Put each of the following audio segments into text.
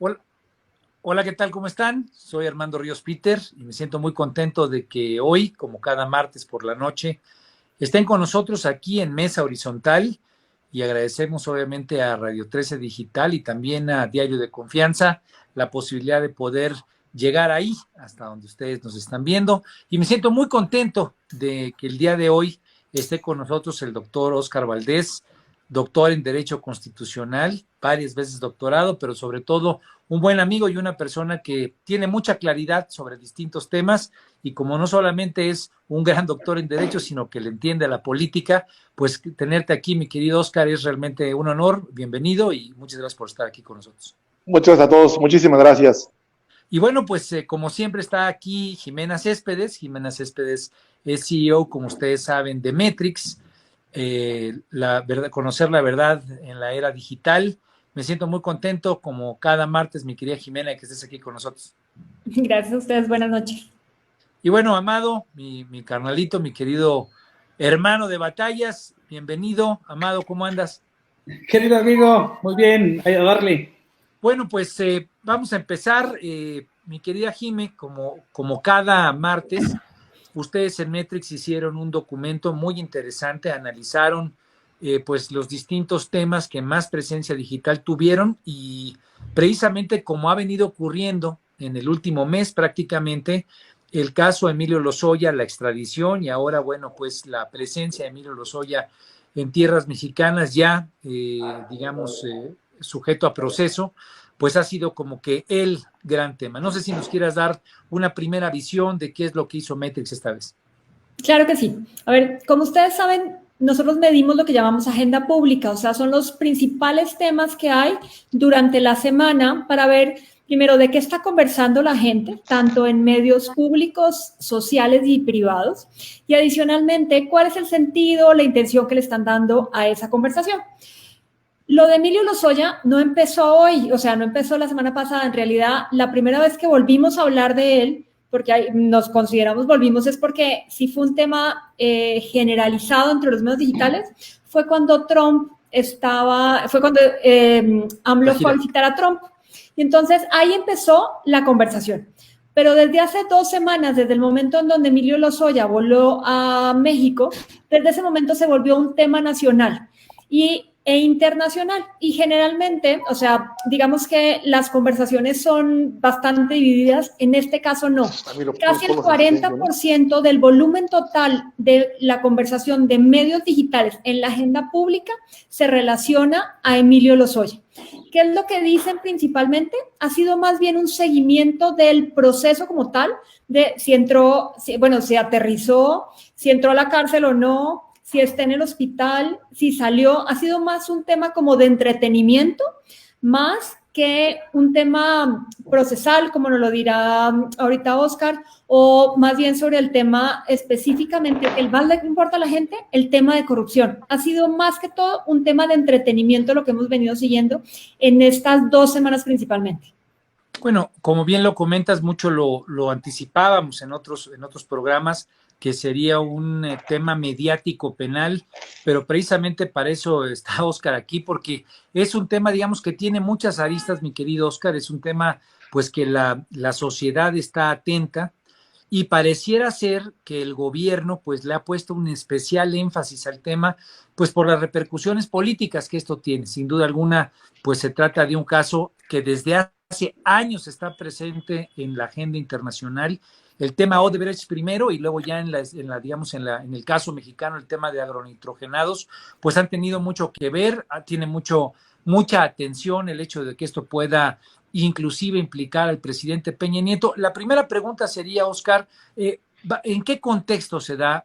Hola, hola, ¿qué tal? ¿Cómo están? Soy Armando Ríos Peter y me siento muy contento de que hoy, como cada martes por la noche, estén con nosotros aquí en Mesa Horizontal y agradecemos obviamente a Radio 13 Digital y también a Diario de Confianza la posibilidad de poder llegar ahí hasta donde ustedes nos están viendo y me siento muy contento de que el día de hoy esté con nosotros el doctor Óscar Valdés, doctor en Derecho Constitucional, varias veces doctorado, pero sobre todo un buen amigo y una persona que tiene mucha claridad sobre distintos temas y como no solamente es un gran doctor en Derecho, sino que le entiende a la política, pues tenerte aquí, mi querido Óscar, es realmente un honor. Bienvenido y muchas gracias por estar aquí con nosotros. Muchas gracias a todos, muchísimas gracias. Y bueno, pues como siempre está aquí Jimena Céspedes. Jimena Céspedes es CEO, como ustedes saben, de Metrix, conocer la verdad en la era digital. Me siento muy contento, como cada martes, mi querida Jimena, que estés aquí con nosotros. Gracias a ustedes, buenas noches. Y bueno, Amado, mi carnalito, mi querido hermano de batallas, bienvenido. Amado, ¿cómo andas? Querido amigo, muy bien, a darle. Bueno, pues vamos a empezar. Mi querida Jime, como cada martes, ustedes en Metrix hicieron un documento muy interesante, analizaron pues los distintos temas que más presencia digital tuvieron y precisamente como ha venido ocurriendo en el último mes prácticamente, el caso Emilio Lozoya, la extradición y ahora, bueno, pues la presencia de Emilio Lozoya en tierras mexicanas ya, digamos, sujeto a proceso, pues ha sido como que el gran tema. No sé si nos quieras dar una primera visión de qué es lo que hizo Metrix esta vez. Claro que sí. A ver, como ustedes saben, nosotros medimos lo que llamamos agenda pública, o sea, son los principales temas que hay durante la semana para ver, primero, de qué está conversando la gente, tanto en medios públicos, sociales y privados, y adicionalmente, cuál es el sentido, la intención que le están dando a esa conversación. Lo de Emilio Lozoya no empezó hoy, o sea, no empezó la semana pasada. En realidad, la primera vez que volvimos a hablar de él, porque nos consideramos volvimos, es porque sí fue un tema generalizado entre los medios digitales, fue cuando AMLO fue a visitar a Trump. Y entonces ahí empezó la conversación. Pero desde hace 2 semanas, desde el momento en donde Emilio Lozoya voló a México, desde ese momento se volvió un tema nacional e internacional. Y generalmente, o sea, digamos que las conversaciones son bastante divididas, en este caso no. Casi el 40% del volumen total de la conversación de medios digitales en la agenda pública se relaciona a Emilio Lozoya. ¿Qué es lo que dicen principalmente? Ha sido más bien un seguimiento del proceso como tal, de si aterrizó, si entró a la cárcel o no, si está en el hospital, si salió. Ha sido más un tema como de entretenimiento, más que un tema procesal, como nos lo dirá ahorita Óscar, o más bien sobre el tema específicamente, el más le importa a la gente, el tema de corrupción. Ha sido más que todo un tema de entretenimiento lo que hemos venido siguiendo en estas 2 semanas principalmente. Bueno, como bien lo comentas, mucho lo anticipábamos en otros programas, que sería un tema mediático penal, pero precisamente para eso está Óscar aquí, porque es un tema, digamos, que tiene muchas aristas, mi querido Óscar, es un tema pues que la sociedad está atenta y pareciera ser que el gobierno pues le ha puesto un especial énfasis al tema, pues por las repercusiones políticas que esto tiene. Sin duda alguna, pues se trata de un caso que desde hace años está presente en la agenda internacional. El tema Odebrecht primero y luego ya en el caso mexicano, el tema de agronitrogenados, pues han tenido mucho que ver, tiene mucha atención el hecho de que esto pueda inclusive implicar al presidente Peña Nieto. La primera pregunta sería, Óscar, ¿en qué contexto se da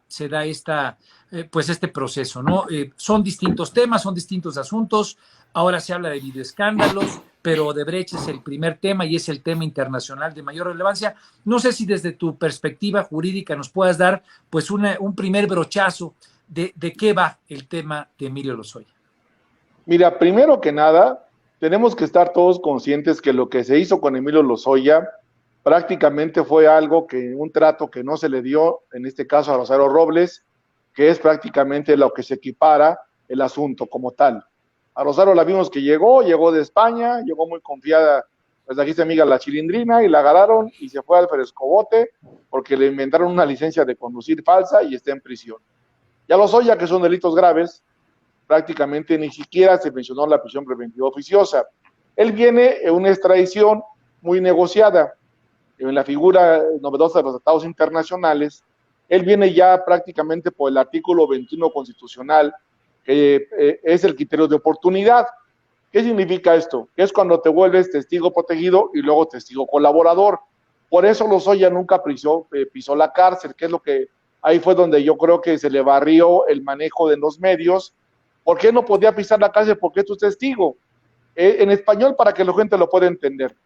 pues este proceso, ¿no? Son distintos temas, son distintos asuntos. Ahora se habla de videoescándalos, pero Odebrecht es el primer tema y es el tema internacional de mayor relevancia. No sé si desde tu perspectiva jurídica nos puedas dar pues un primer brochazo de qué va el tema de Emilio Lozoya. Mira, primero que nada, tenemos que estar todos conscientes que lo que se hizo con Emilio Lozoya prácticamente fue un trato que no se le dio, en este caso a Rosario Robles, que es prácticamente lo que se equipara el asunto como tal. A Rosario la vimos que llegó de España, llegó muy confiada pues aquí se amiga la chilindrina y la agarraron y se fue al frescobote porque le inventaron una licencia de conducir falsa y está en prisión. Ya Lozoya, que son delitos graves, prácticamente ni siquiera se mencionó la prisión preventiva oficiosa. Él viene en una extradición muy negociada, en la figura novedosa de los tratados internacionales. Él viene ya prácticamente por el artículo 21 constitucional, que es el criterio de oportunidad. ¿Qué significa esto? Que es cuando te vuelves testigo protegido y luego testigo colaborador. Por eso Lozoya nunca pisó la cárcel, que es lo que ahí fue donde yo creo que se le barrió el manejo de los medios. ¿Por qué no podía pisar la cárcel? Porque es tu testigo. En español, para que la gente lo pueda entender.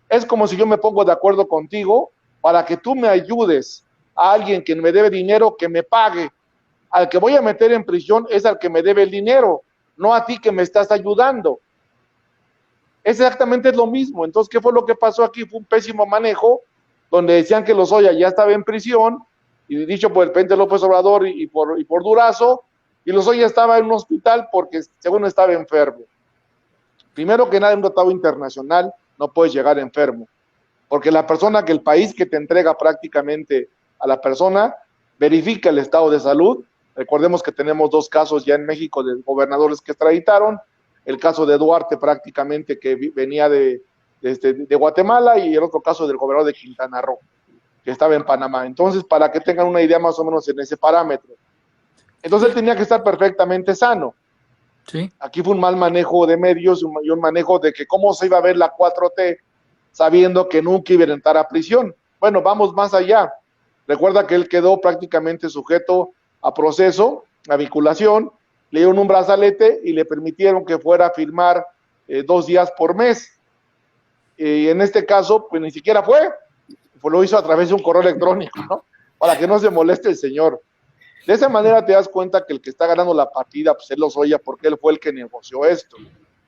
Es como si yo me pongo de acuerdo contigo para que tú me ayudes a alguien que me debe dinero, que me pague. Al que voy a meter en prisión es al que me debe el dinero, no a ti que me estás ayudando. Exactamente es lo mismo. Entonces, ¿qué fue lo que pasó aquí? Fue un pésimo manejo, donde decían que Lozoya ya estaba en prisión, y dicho por el presidente López Obrador y por Durazo, y Lozoya estaba en un hospital porque según estaba enfermo. Primero que nada, en un tratado internacional no puedes llegar enfermo, porque la persona que el país que te entrega prácticamente a la persona verifica el estado de salud. Recordemos que tenemos 2 casos ya en México de gobernadores que extraditaron, el caso de Duarte prácticamente que venía de Guatemala y el otro caso del gobernador de Quintana Roo, que estaba en Panamá. Entonces, para que tengan una idea más o menos en ese parámetro. Entonces, él tenía que estar perfectamente sano. Sí. Aquí fue un mal manejo de medios y un manejo de que cómo se iba a ver la 4T sabiendo que nunca iba a entrar a prisión. Bueno, vamos más allá. Recuerda que él quedó prácticamente sujeto a proceso, a vinculación, le dieron un brazalete y le permitieron que fuera a firmar 2 días por mes. Y en este caso, pues ni siquiera fue, lo hizo a través de un correo electrónico, ¿no? Para que no se moleste el señor. De esa manera te das cuenta que el que está ganando la partida pues es Lozoya, porque él fue el que negoció esto.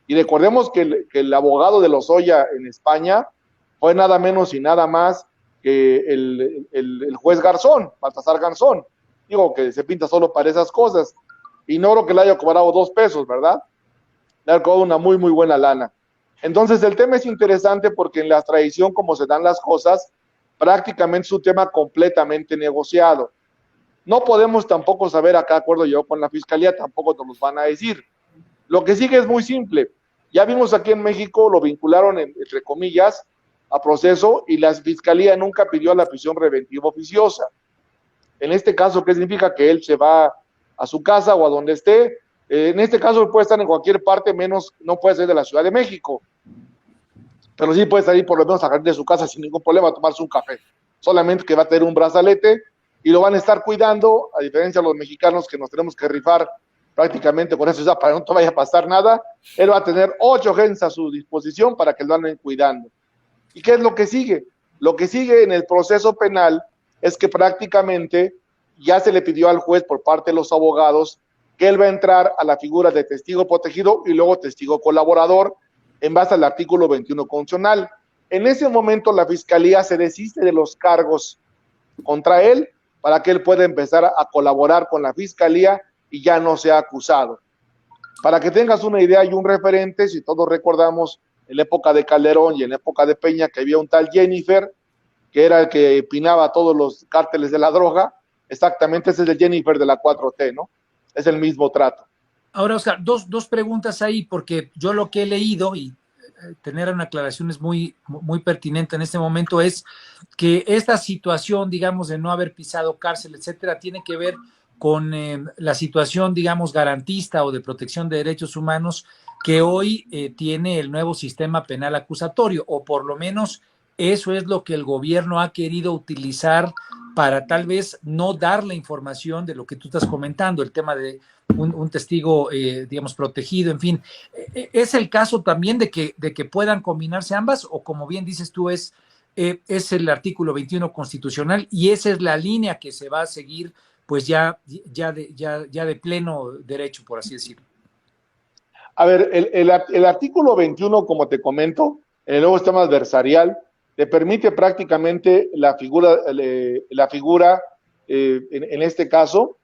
Y recordemos que el abogado de Lozoya en España fue nada menos y nada más que el juez Garzón, Baltasar Garzón. Digo que se pinta solo para esas cosas. Y no creo que le haya cobrado 2 pesos, ¿verdad? Le ha cobrado una muy, muy buena lana. Entonces el tema es interesante porque en la extradición, como se dan las cosas, prácticamente es un tema completamente negociado. No podemos tampoco saber, acá de acuerdo yo con la fiscalía, tampoco nos los van a decir. Lo que sigue es muy simple. Ya vimos aquí en México, lo vincularon, entre comillas, a proceso y la fiscalía nunca pidió la prisión preventiva oficiosa. En este caso, ¿qué significa? Que él se va a su casa o a donde esté. En este caso puede estar en cualquier parte, menos no puede ser de la Ciudad de México. Pero sí puede salir por lo menos a salir de su casa sin ningún problema a tomarse un café. Solamente que va a tener un brazalete y lo van a estar cuidando, a diferencia de los mexicanos que nos tenemos que rifar prácticamente con eso, para que no te vaya a pasar nada. Él va a tener 8 agentes a su disposición para que lo anden cuidando. ¿Y qué es lo que sigue? Lo que sigue en el proceso penal es que prácticamente ya se le pidió al juez por parte de los abogados que él va a entrar a la figura de testigo protegido y luego testigo colaborador en base al artículo 21 constitucional. En ese momento la fiscalía se desiste de los cargos contra él para que él pueda empezar a colaborar con la fiscalía y ya no sea acusado. Para que tengas una idea y un referente, si todos recordamos en la época de Calderón y en la época de Peña que había un tal Jennifer, que era el que pinaba todos los cárteles de la droga, exactamente ese es el Jennifer de la 4T, ¿no? Es el mismo trato. Ahora, Oscar, dos preguntas ahí, porque yo lo que he leído y tener una aclaración es muy, muy pertinente en este momento, es que esta situación, digamos, de no haber pisado cárcel, etcétera, tiene que ver con la situación, digamos, garantista o de protección de derechos humanos que hoy tiene el nuevo sistema penal acusatorio, o por lo menos eso es lo que el gobierno ha querido utilizar para tal vez no dar la información de lo que tú estás comentando, el tema de un testigo, digamos, protegido, en fin. ¿Es el caso también de que puedan combinarse ambas o, como bien dices tú, es el artículo 21 constitucional y esa es la línea que se va a seguir pues ya de pleno derecho, por así decirlo? A ver, el artículo 21, como te comento, en el nuevo sistema adversarial, te permite prácticamente la figura en este caso,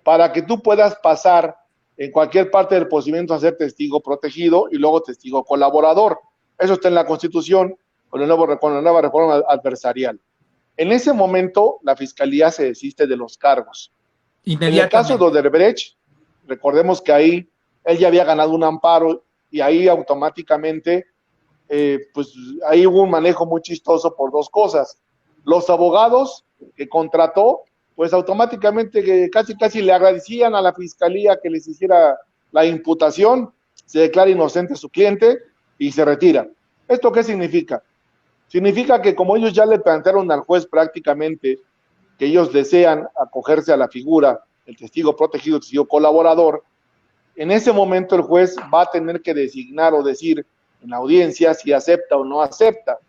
para que tú puedas pasar en cualquier parte del procedimiento a ser testigo protegido y luego testigo colaborador. Eso está en la Constitución con la nueva reforma adversarial. En ese momento, la Fiscalía se desiste de los cargos. En el caso de Odebrecht, recordemos que ahí él ya había ganado un amparo y ahí automáticamente, pues ahí hubo un manejo muy chistoso por dos cosas. Los abogados que contrató, pues automáticamente que casi le agradecían a la Fiscalía que les hiciera la imputación, se declara inocente su cliente y se retira. ¿Esto qué significa? Significa que como ellos ya le plantearon al juez prácticamente que ellos desean acogerse a la figura, el testigo protegido, el testigo colaborador, en ese momento el juez va a tener que designar o decir en la audiencia si acepta o no acepta.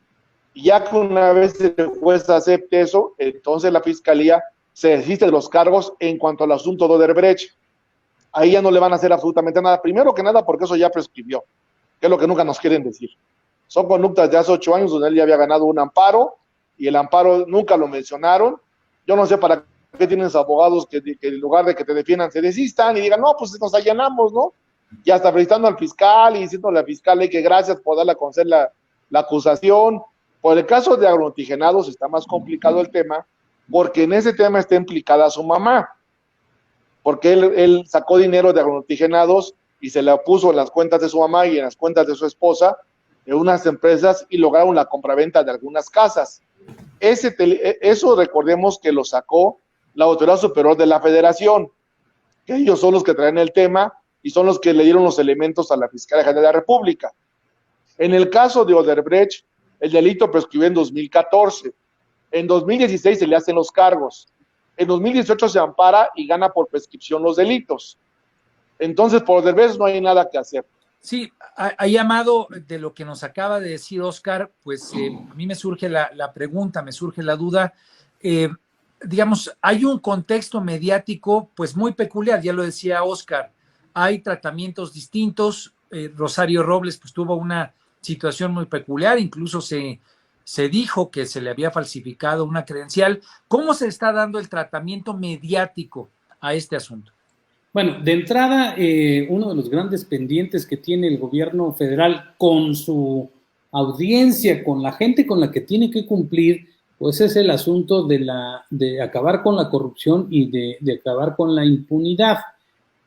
Y ya que una vez el juez acepte eso, entonces la Fiscalía se desiste de los cargos en cuanto al asunto de Odebrecht. Ahí ya no le van a hacer absolutamente nada. Primero que nada porque eso ya prescribió, que es lo que nunca nos quieren decir. Son conductas de hace 8 años donde él ya había ganado un amparo y el amparo nunca lo mencionaron. Yo no sé para qué tienes abogados que en lugar de que te defiendan se desistan y digan, no, pues nos allanamos, ¿no? Y hasta felicitando al fiscal y diciéndole al fiscal que gracias por darle a conocer la acusación. Por el caso de agroantigenados está más complicado el tema porque en ese tema está implicada su mamá. Porque él sacó dinero de agroantigenados y se le puso en las cuentas de su mamá y en las cuentas de su esposa en unas empresas y lograron la compraventa de algunas casas. Eso recordemos que lo sacó la Autoridad Superior de la Federación, que ellos son los que traen el tema y son los que le dieron los elementos a la Fiscalía General de la República. En el caso de Odebrecht, el delito prescribió en 2014. En 2016 se le hacen los cargos. En 2018 se ampara y gana por prescripción los delitos. Entonces, por Odebrecht no hay nada que hacer. Sí, ha llamado de lo que nos acaba de decir Oscar, pues a mí me surge la pregunta, me surge la duda. Digamos, hay un contexto mediático pues muy peculiar, ya lo decía Oscar, hay tratamientos distintos. Rosario Robles pues tuvo una situación muy peculiar, incluso se dijo que se le había falsificado una credencial. ¿Cómo se está dando el tratamiento mediático a este asunto? Bueno, de entrada, uno de los grandes pendientes que tiene el gobierno federal con su audiencia, con la gente con la que tiene que cumplir, pues es el asunto de acabar con la corrupción y de acabar con la impunidad.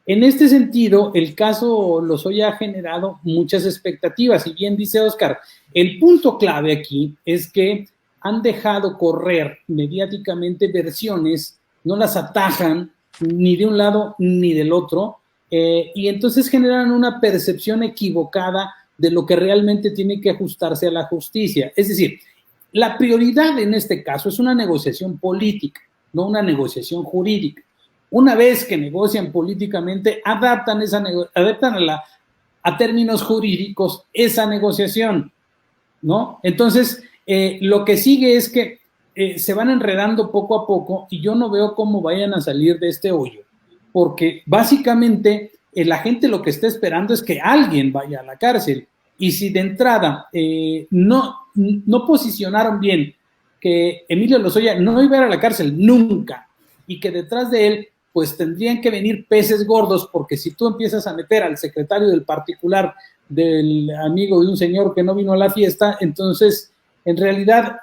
En este sentido, el caso Lozoya ha generado muchas expectativas, y bien dice Oscar, el punto clave aquí es que han dejado correr mediáticamente versiones, no las atajan ni de un lado ni del otro, y entonces generan una percepción equivocada de lo que realmente tiene que ajustarse a la justicia. Es decir, la prioridad en este caso es una negociación política, no una negociación jurídica. Una vez que negocian políticamente, adaptan a términos jurídicos esa negociación, ¿no? Entonces, lo que sigue es que se van enredando poco a poco y yo no veo cómo vayan a salir de este hoyo, porque básicamente la gente lo que está esperando es que alguien vaya a la cárcel, y si de entrada no posicionaron bien que Emilio Lozoya no iba a ir a la cárcel nunca y que detrás de él pues tendrían que venir peces gordos, porque si tú empiezas a meter al secretario del particular del amigo de un señor que no vino a la fiesta, entonces en realidad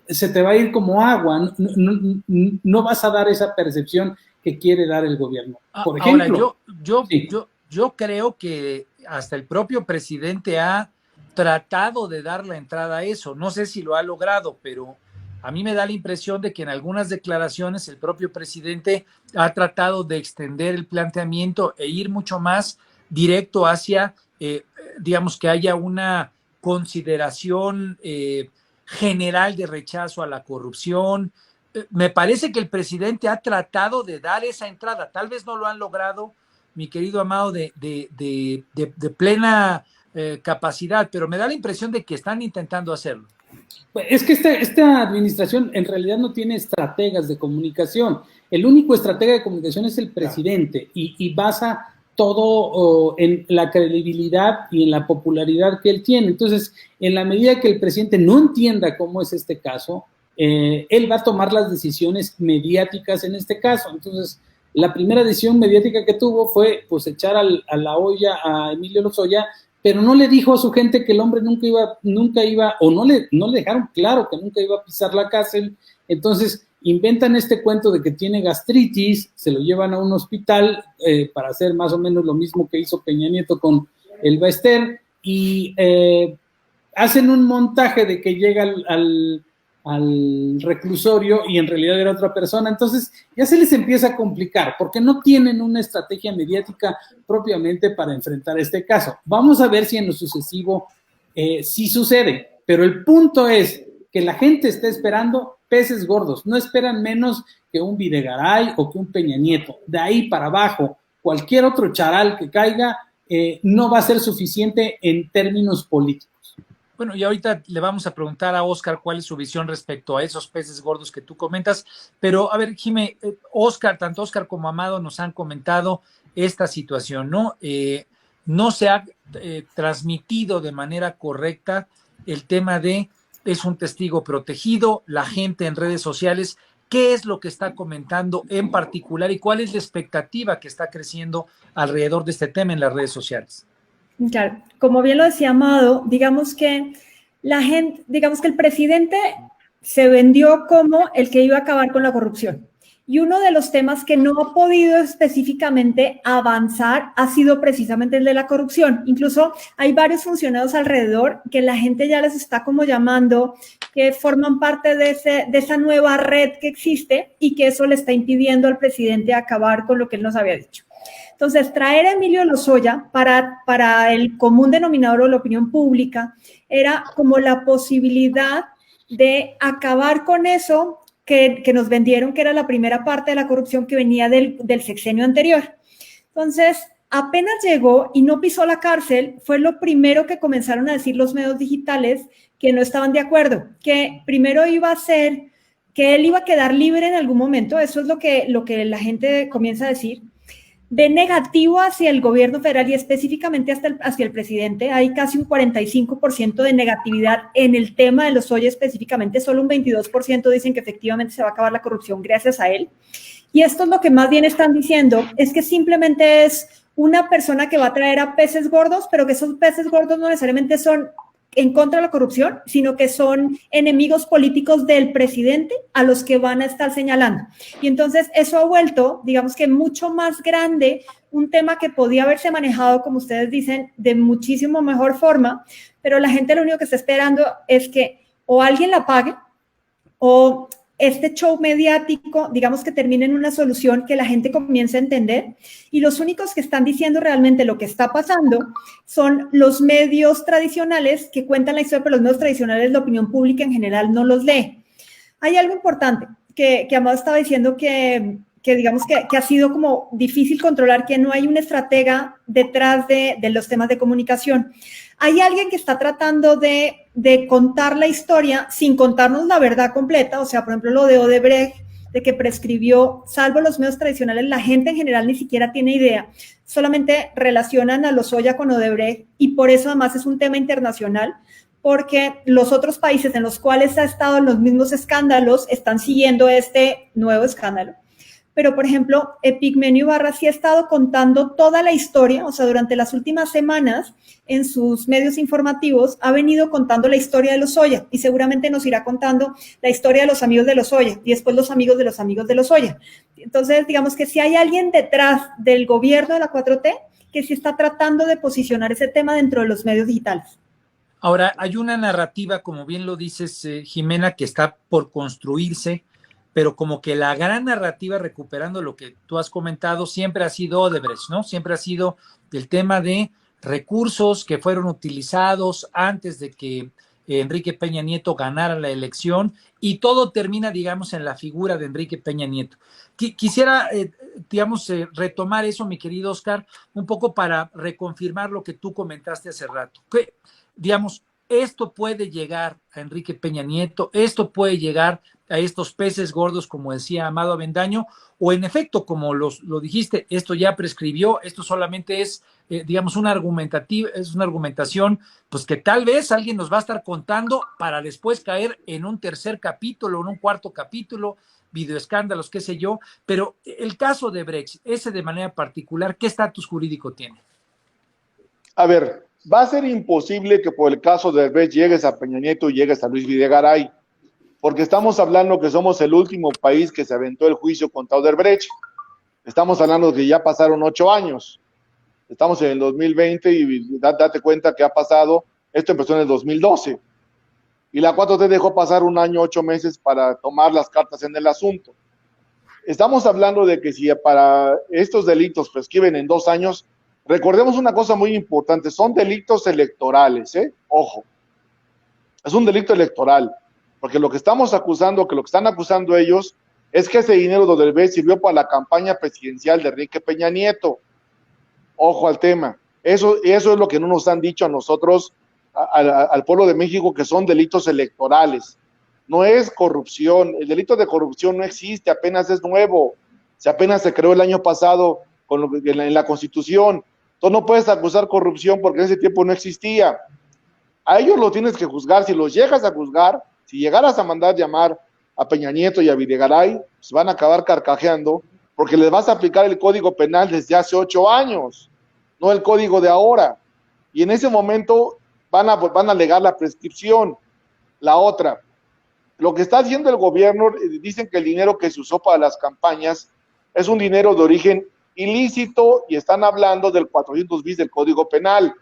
se te va a ir como agua, no vas a dar esa percepción que quiere dar el gobierno. Por ejemplo, ahora, yo creo que hasta el propio presidente ha tratado de dar la entrada a eso. No sé si lo ha logrado, pero a mí me da la impresión de que en algunas declaraciones el propio presidente ha tratado de extender el planteamiento e ir mucho más directo hacia, digamos, que haya una consideración general de rechazo a la corrupción. Me parece que el presidente ha tratado de dar esa entrada. Tal vez no lo han logrado, mi querido Amado, de plena capacidad, pero me da la impresión de que están intentando hacerlo. Es que esta administración en realidad no tiene estrategas de comunicación. El único estratega de comunicación es el presidente, y basa todo en la credibilidad y en la popularidad que él tiene. Entonces, en la medida que el presidente no entienda cómo es este caso, él va a tomar las decisiones mediáticas en este caso. Entonces, la primera decisión mediática que tuvo fue pues echar a la olla a Emilio Lozoya, pero no le dijo a su gente que el hombre nunca iba, o no le dejaron claro que nunca iba a pisar la cárcel. Entonces inventan este cuento de que tiene gastritis, se lo llevan a un hospital para hacer más o menos lo mismo que hizo Peña Nieto con el Baester, y hacen un montaje de que llega al reclusorio y en realidad era otra persona. Entonces ya se les empieza a complicar porque no tienen una estrategia mediática propiamente para enfrentar este caso. Vamos a ver si en lo sucesivo sí sucede, pero el punto es que la gente está esperando peces gordos, no esperan menos que un Videgaray o que un Peña Nieto. De ahí para abajo, cualquier otro charal que caiga no va a ser suficiente en términos políticos. Bueno, y ahorita le vamos a preguntar a Óscar cuál es su visión respecto a esos peces gordos que tú comentas, pero a ver, Jimé, tanto Óscar como Amado nos han comentado esta situación, ¿no? No se ha transmitido de manera correcta el tema de es un testigo protegido, la gente en redes sociales, ¿qué es lo que está comentando en particular y cuál es la expectativa que está creciendo alrededor de este tema en las redes sociales? Claro, como bien lo decía Amado, digamos que el presidente se vendió como el que iba a acabar con la corrupción. Y uno de los temas que no ha podido específicamente avanzar ha sido precisamente el de la corrupción. Incluso hay varios funcionarios alrededor que la gente ya les está como llamando, que forman parte de esa nueva red que existe y que eso le está impidiendo al presidente acabar con lo que él nos había dicho. Entonces, traer a Emilio Lozoya para el común denominador o la opinión pública era como la posibilidad de acabar con eso que nos vendieron, que era la primera parte de la corrupción que venía del sexenio anterior. Entonces, apenas llegó y no pisó la cárcel, fue lo primero que comenzaron a decir los medios digitales que no estaban de acuerdo, que primero iba a ser que él iba a quedar libre en algún momento, eso es lo que la gente comienza a decir, de negativo hacia el gobierno federal y específicamente hacia el presidente. Hay casi un 45% de negatividad en el tema de Lozoya específicamente, solo un 22% dicen que efectivamente se va a acabar la corrupción gracias a él. Y esto es lo que más bien están diciendo, es que simplemente es una persona que va a traer a peces gordos, pero que esos peces gordos no necesariamente son en contra de la corrupción, sino que son enemigos políticos del presidente a los que van a estar señalando. Y entonces eso ha vuelto, digamos que mucho más grande, un tema que podía haberse manejado, como ustedes dicen, de muchísimo mejor forma, pero la gente lo único que está esperando es que o alguien la pague o este show mediático, digamos que termine en una solución que la gente comience a entender, y los únicos que están diciendo realmente lo que está pasando son los medios tradicionales que cuentan la historia, pero los medios tradicionales, la opinión pública en general no los lee. Hay algo importante que Amado estaba diciendo que digamos que ha sido como difícil controlar, que no hay un estratega detrás de los temas de comunicación. Hay alguien que está tratando de contar la historia sin contarnos la verdad completa, o sea, por ejemplo, lo de Odebrecht, de que prescribió, salvo los medios tradicionales, la gente en general ni siquiera tiene idea, solamente relacionan a Lozoya con Odebrecht y por eso además es un tema internacional, porque los otros países en los cuales ha estado en los mismos escándalos están siguiendo este nuevo escándalo. Pero, por ejemplo, Epigmenio Ibarra sí ha estado contando toda la historia, o sea, durante las últimas semanas en sus medios informativos ha venido contando la historia de Lozoya y seguramente nos irá contando la historia de los amigos de Lozoya y después los amigos de los amigos de Lozoya. Entonces, digamos que si hay alguien detrás del gobierno de la 4T que sí está tratando de posicionar ese tema dentro de los medios digitales. Ahora, hay una narrativa, como bien lo dices, Jimena, que está por construirse, pero como que la gran narrativa, recuperando lo que tú has comentado, siempre ha sido Odebrecht, ¿no? Siempre ha sido el tema de recursos que fueron utilizados antes de que Enrique Peña Nieto ganara la elección y todo termina, digamos, en la figura de Enrique Peña Nieto. Quisiera, retomar eso, mi querido Óscar, un poco para reconfirmar lo que tú comentaste hace rato. Que, digamos, esto puede llegar a Enrique Peña Nieto, esto puede llegar a estos peces gordos, como decía Amado Avendaño, o en efecto, como lo dijiste, esto ya prescribió, esto solamente es, una argumentación, pues que tal vez alguien nos va a estar contando para después caer en un tercer capítulo, en un cuarto capítulo, videoescándalos, qué sé yo, pero el caso de Brecht, ese de manera particular, ¿qué estatus jurídico tiene? A ver, va a ser imposible que por el caso de Odebrecht llegues a Peña Nieto y llegues a Luis Videgaray, porque estamos hablando que somos el último país que se aventó el juicio contra Odebrecht. Estamos hablando de que ya pasaron 8 años. Estamos en el 2020 y date cuenta que ha pasado, esto empezó en el 2012. Y la 4T dejó pasar 1 año, 8 meses para tomar las cartas en el asunto. Estamos hablando de que si para estos delitos prescriben en 2 años, recordemos una cosa muy importante, son delitos electorales, ojo, es un delito electoral, porque lo que estamos acusando, que lo que están acusando ellos, es que ese dinero de Odebrecht sirvió para la campaña presidencial de Enrique Peña Nieto. Ojo al tema, eso es lo que no nos han dicho a nosotros, al pueblo de México, que son delitos electorales, no es corrupción, el delito de corrupción no existe, apenas es nuevo, apenas se creó el año pasado en la Constitución. Tú no puedes acusar corrupción porque en ese tiempo no existía. A ellos lo tienes que juzgar. Si los llegas a juzgar, si llegaras a mandar llamar a Peña Nieto y a Videgaray, pues van a acabar carcajeando porque les vas a aplicar el Código Penal desde hace 8 años, no el código de ahora. Y en ese momento van a alegar la prescripción. La otra, lo que está haciendo el gobierno, dicen que el dinero que se usó para las campañas es un dinero de origen ilícito y están hablando del 400 bis del Código Penal.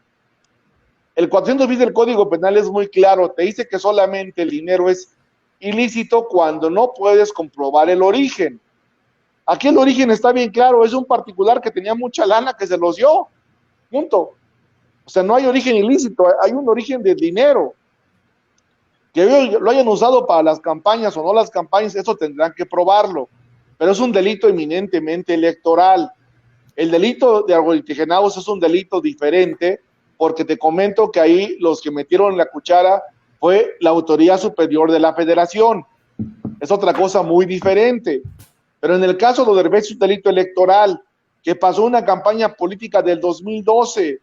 El 400 bis del Código Penal es muy claro, te dice que solamente el dinero es ilícito cuando no puedes comprobar el origen. Aquí el origen está bien claro, es un particular que tenía mucha lana que se los dio, punto. O sea, no hay origen ilícito, hay un origen de dinero. Que lo hayan usado para las campañas o no las campañas, eso tendrán que probarlo, pero es un delito eminentemente electoral. El delito de agrolitigenados es un delito diferente, porque te comento que ahí los que metieron la cuchara fue la autoridad superior de la federación. Es otra cosa muy diferente. Pero en el caso de Odebrecht es un delito electoral, que pasó una campaña política del 2012.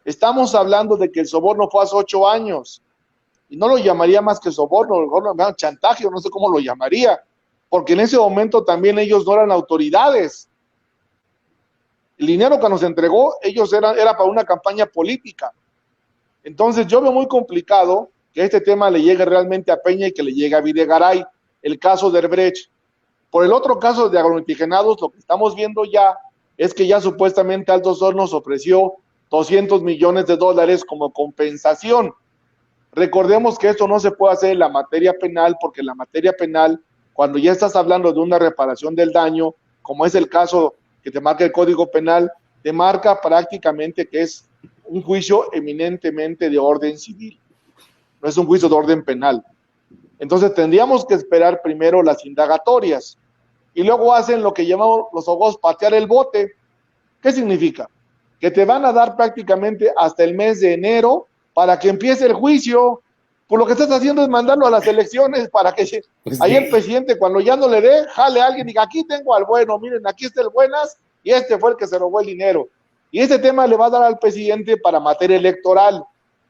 Estamos hablando de que el soborno fue hace 8 años. Y no lo llamaría más que soborno, a lo mejor lo chantaje, o no sé cómo lo llamaría, porque en ese momento también ellos no eran autoridades. El dinero que nos entregó, ellos era para una campaña política. Entonces yo veo muy complicado que este tema le llegue realmente a Peña y que le llegue a Videgaray, el caso de Odebrecht. Por el otro caso de agrolitigenados, lo que estamos viendo ya es que ya supuestamente Altos Hornos ofreció $200 millones como compensación. Recordemos que esto no se puede hacer en la materia penal, porque en la materia penal, cuando ya estás hablando de una reparación del daño, como es el caso que te marca el Código Penal, te marca prácticamente que es un juicio eminentemente de orden civil, no es un juicio de orden penal. Entonces tendríamos que esperar primero las indagatorias y luego hacen lo que llamamos los abogados patear el bote. ¿Qué significa? Que te van a dar prácticamente hasta el mes de enero para que empiece el juicio. Pues lo que estás haciendo es mandarlo a las elecciones para que ahí el presidente, cuando ya no le dé, jale a alguien y diga, aquí tengo al bueno, miren, aquí está el buenas y este fue el que se robó el dinero. Y ese tema le va a dar al presidente para materia electoral.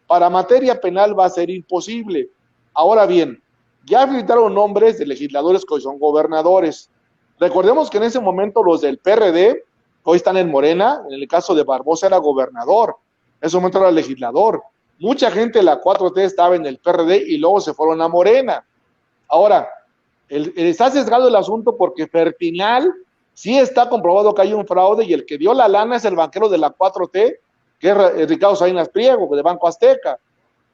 Para materia penal va a ser imposible. Ahora bien, ya filtraron nombres de legisladores que hoy son gobernadores. Recordemos que en ese momento los del PRD, hoy están en Morena, en el caso de Barbosa era gobernador, en ese momento era legislador. Mucha gente de la 4T estaba en el PRD y luego se fueron a Morena. Ahora, está sesgado el asunto porque Fertinal sí está comprobado que hay un fraude y el que dio la lana es el banquero de la 4T, que es Ricardo Salinas Pliego, de Banco Azteca.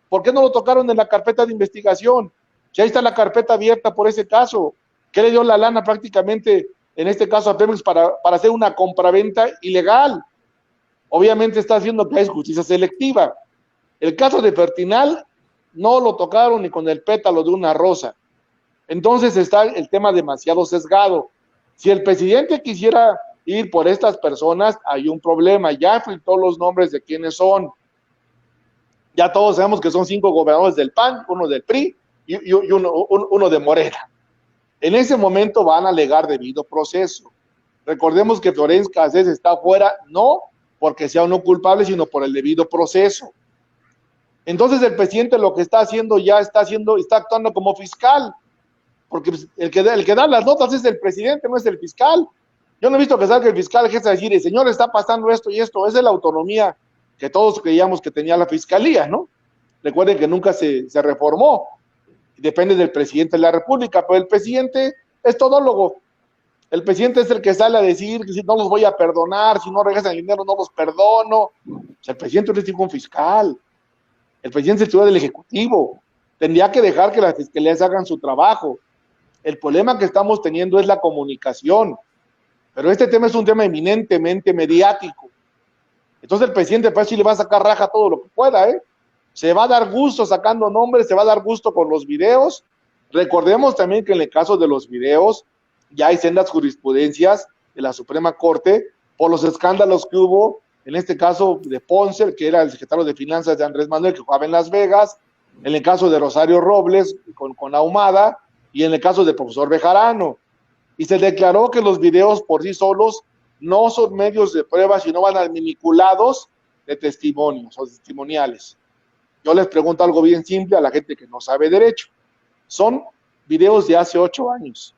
¿Por qué no lo tocaron en la carpeta de investigación? Si ahí está la carpeta abierta por ese caso. ¿Qué le dio la lana prácticamente, en este caso a Pemex, para hacer una compraventa ilegal? Obviamente está haciendo que hay justicia selectiva. El caso de Fertinal no lo tocaron ni con el pétalo de una rosa. Entonces está el tema demasiado sesgado. Si el presidente quisiera ir por estas personas, hay un problema. Ya filtró los nombres de quiénes son. Ya todos sabemos que son 5 gobernadores del PAN, uno del PRI y uno de Morena. En ese momento van a alegar debido proceso. Recordemos que Florence Cassés está fuera, no porque sea uno culpable, sino por el debido proceso. Entonces el presidente lo que está haciendo está actuando como fiscal, porque el que da las notas es el presidente, no es el fiscal. Yo no he visto que salga el fiscal que es a decir, el señor está pasando esto y esto, esa es la autonomía que todos creíamos que tenía la Fiscalía, ¿no? Recuerden que nunca se reformó, depende del presidente de la República, pero el presidente es todólogo. El presidente es el que sale a decir que si no los voy a perdonar, si no regresan el dinero no los perdono. O sea, el presidente no es ningún fiscal. El presidente es el titular del Ejecutivo. Tendría que dejar que las fiscalías hagan su trabajo. El problema que estamos teniendo es la comunicación. Pero este tema es un tema eminentemente mediático. Entonces el presidente pues sí le va a sacar raja todo lo que pueda, ¿eh? Se va a dar gusto sacando nombres, se va a dar gusto con los videos. Recordemos también que en el caso de los videos ya hay sendas jurisprudencias de la Suprema Corte por los escándalos que hubo, en este caso de Ponce, que era el secretario de Finanzas de Andrés Manuel, que jugaba en Las Vegas, en el caso de Rosario Robles con Ahumada, y en el caso del profesor Bejarano. Y se declaró que los videos por sí solos no son medios de prueba, sino van adminiculados de testimonios o testimoniales. Yo les pregunto algo bien simple a la gente que no sabe derecho. Son videos de hace 8 años.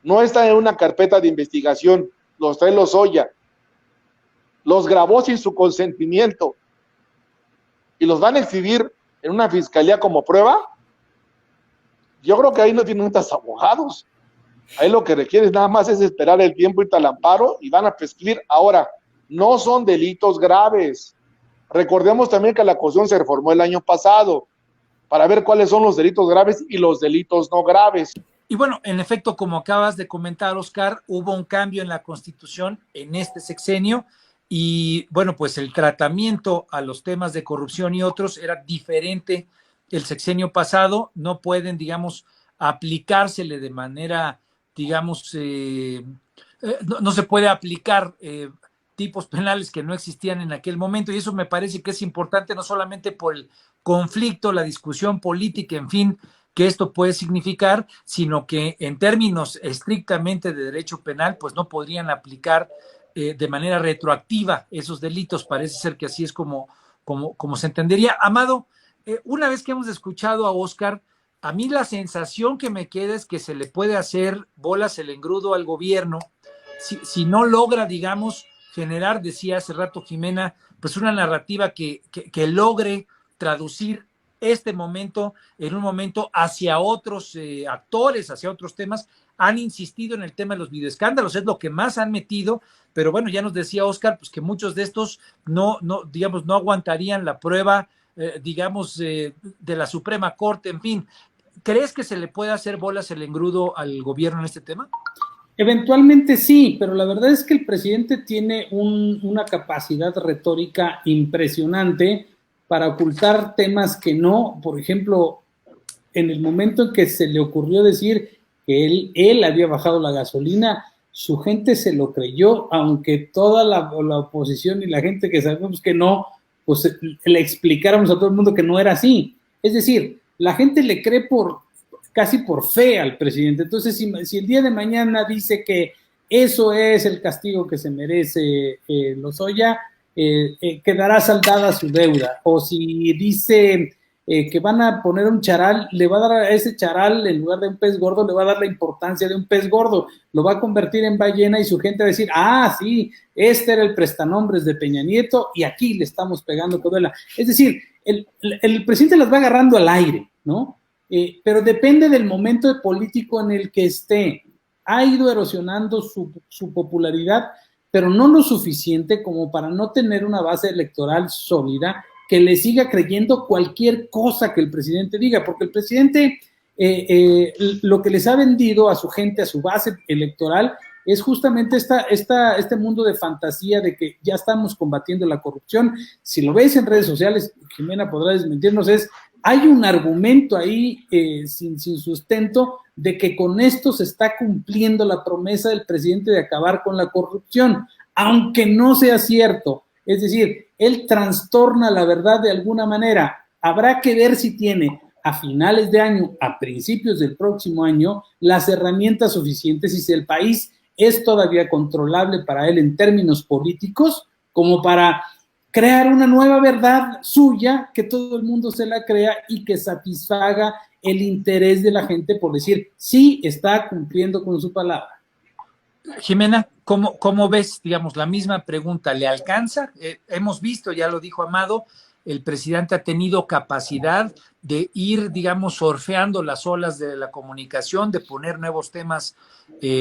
No están en una carpeta de investigación, los trae Lozoya. Los grabó sin su consentimiento. ¿Y los van a exhibir en una fiscalía como prueba? Yo creo que ahí no tienen muchos abogados. Ahí lo que requiere nada más es esperar el tiempo y al amparo y van a prescribir. Ahora, no son delitos graves. Recordemos también que la Constitución se reformó el año pasado para ver cuáles son los delitos graves y los delitos no graves. Y bueno, en efecto, como acabas de comentar, Oscar, hubo un cambio en la Constitución en este sexenio y bueno, pues el tratamiento a los temas de corrupción y otros era diferente el sexenio pasado. No pueden, digamos, aplicársele de manera, digamos, no se puede aplicar tipos penales que no existían en aquel momento, y eso me parece que es importante no solamente por el conflicto, la discusión política, en fin, que esto puede significar, sino que en términos estrictamente de derecho penal, pues no podrían aplicar de manera retroactiva esos delitos. Parece ser que así es como se entendería. Amado, una vez que hemos escuchado a Oscar, a mí la sensación que me queda es que se le puede hacer bolas el engrudo al gobierno si no logra, digamos, generar, decía hace rato Jimena, pues una narrativa que logre traducir este momento en un momento hacia otros actores, hacia otros temas. Han insistido en el tema de los videoescándalos, es lo que más han metido, pero bueno, ya nos decía Oscar, pues que muchos de estos no aguantarían la prueba, de la Suprema Corte, en fin. ¿Crees que se le puede hacer bolas el engrudo al gobierno en este tema? Eventualmente sí, pero la verdad es que el presidente tiene una capacidad retórica impresionante para ocultar temas que no. Por ejemplo, en el momento en que se le ocurrió decir que él había bajado la gasolina, su gente se lo creyó, aunque toda la oposición y la gente que sabemos que no, pues le explicáramos a todo el mundo que no era así. Es decir, la gente le cree casi por fe al presidente. Entonces, si el día de mañana dice que eso es el castigo que se merece Lozoya, quedará saldada su deuda. O si dice que van a poner un charal, le va a dar a ese charal, en lugar de un pez gordo, le va a dar la importancia de un pez gordo, lo va a convertir en ballena y su gente va a decir, sí, este era el prestanombres de Peña Nieto y aquí le estamos pegando Codela. Es decir, el presidente las va agarrando al aire, ¿no? Pero depende del momento político en el que esté. Ha ido erosionando su popularidad, pero no lo suficiente como para no tener una base electoral sólida que le siga creyendo cualquier cosa que el presidente diga, porque el presidente lo que les ha vendido a su gente, a su base electoral, es justamente este mundo de fantasía de que ya estamos combatiendo la corrupción. Si lo veis en redes sociales, Jimena podrá desmentirnos, hay un argumento ahí sin sustento de que con esto se está cumpliendo la promesa del presidente de acabar con la corrupción, aunque no sea cierto. Es decir, él trastorna la verdad de alguna manera. Habrá que ver si tiene a finales de año, a principios del próximo año, las herramientas suficientes y si el país es todavía controlable para él en términos políticos, como para crear una nueva verdad suya, que todo el mundo se la crea y que satisfaga el interés de la gente por decir, sí, está cumpliendo con su palabra. Jimena, ¿cómo ves, digamos, la misma pregunta? ¿Le alcanza? Hemos visto, ya lo dijo Amado, el presidente ha tenido capacidad de ir, digamos, surfeando las olas de la comunicación, de poner nuevos temas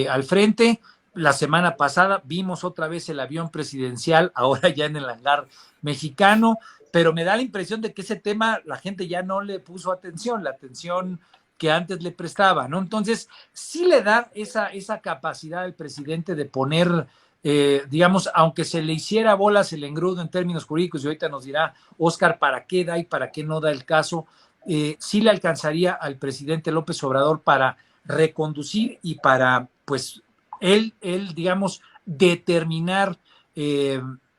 al frente. La semana pasada vimos otra vez el avión presidencial, ahora ya en el hangar mexicano, pero me da la impresión de que ese tema la gente ya no le puso atención, la atención que antes le prestaba, ¿no? Entonces, sí le da esa capacidad al presidente de poner, digamos, aunque se le hiciera bolas el engrudo en términos jurídicos, y ahorita nos dirá Óscar para qué da y para qué no da el caso, sí le alcanzaría al presidente López Obrador para reconducir y para, pues, él digamos, determinar,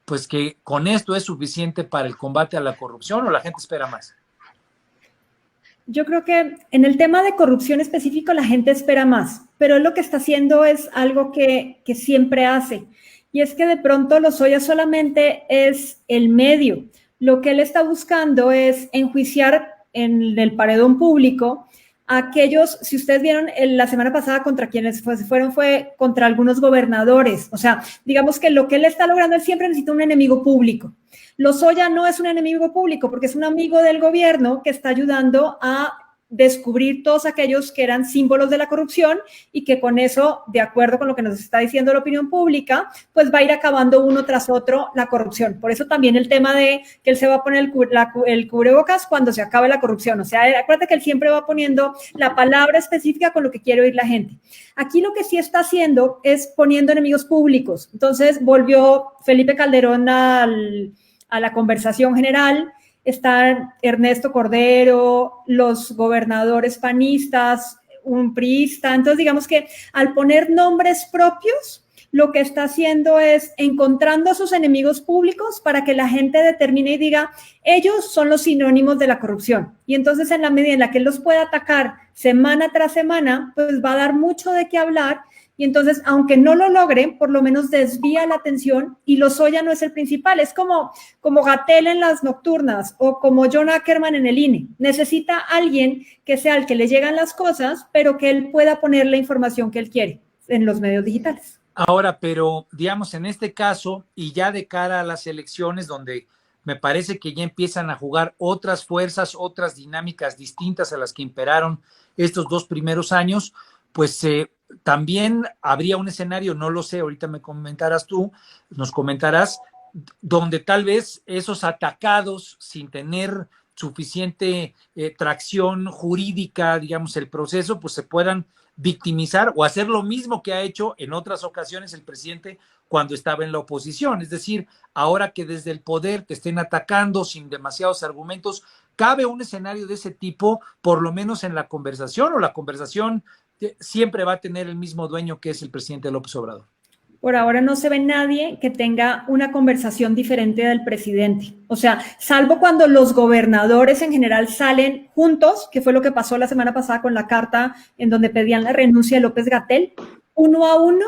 pues, que con esto es suficiente para el combate a la corrupción, o la gente espera más. Yo creo que en el tema de corrupción específico la gente espera más, pero lo que está haciendo es algo que siempre hace, y es que de pronto Lozoya solamente es el medio. Lo que él está buscando es enjuiciar en el paredón público a aquellos, si ustedes vieron la semana pasada contra quienes fue contra algunos gobernadores. O sea, digamos que lo que él está logrando, él siempre necesita un enemigo público. Lozoya no es un enemigo público porque es un amigo del gobierno que está ayudando a descubrir todos aquellos que eran símbolos de la corrupción y que con eso, de acuerdo con lo que nos está diciendo la opinión pública, pues va a ir acabando uno tras otro la corrupción. Por eso también el tema de que él se va a poner el cubrebocas cuando se acabe la corrupción. O sea, acuérdate que él siempre va poniendo la palabra específica con lo que quiere oír la gente. Aquí lo que sí está haciendo es poniendo enemigos públicos. Entonces volvió Felipe Calderón a la conversación general. Están Ernesto Cordero, los gobernadores panistas, un priista. Entonces, digamos que al poner nombres propios, lo que está haciendo es encontrando a sus enemigos públicos para que la gente determine y diga, ellos son los sinónimos de la corrupción. Y entonces, en la medida en la que él los pueda atacar semana tras semana, pues va a dar mucho de qué hablar. Y entonces, aunque no lo logren, por lo menos desvía la atención, y Lozoya no es el principal. Es como Gatell en las nocturnas o como John Ackerman en el INE. Necesita alguien que sea el que le llegan las cosas, pero que él pueda poner la información que él quiere en los medios digitales. Ahora, pero digamos, en este caso, y ya de cara a las elecciones, donde me parece que ya empiezan a jugar otras fuerzas, otras dinámicas distintas a las que imperaron estos 2 primeros años, pues también habría un escenario, no lo sé, ahorita nos comentarás, donde tal vez esos atacados sin tener suficiente tracción jurídica, digamos, el proceso, pues se puedan victimizar o hacer lo mismo que ha hecho en otras ocasiones el presidente cuando estaba en la oposición. Es decir, ahora que desde el poder te estén atacando sin demasiados argumentos, ¿cabe un escenario de ese tipo, por lo menos en la conversación, o la conversación siempre va a tener el mismo dueño que es el presidente López Obrador? Por ahora no se ve nadie que tenga una conversación diferente del presidente. O sea, salvo cuando los gobernadores en general salen juntos, que fue lo que pasó la semana pasada con la carta en donde pedían la renuncia de López-Gatell, uno a uno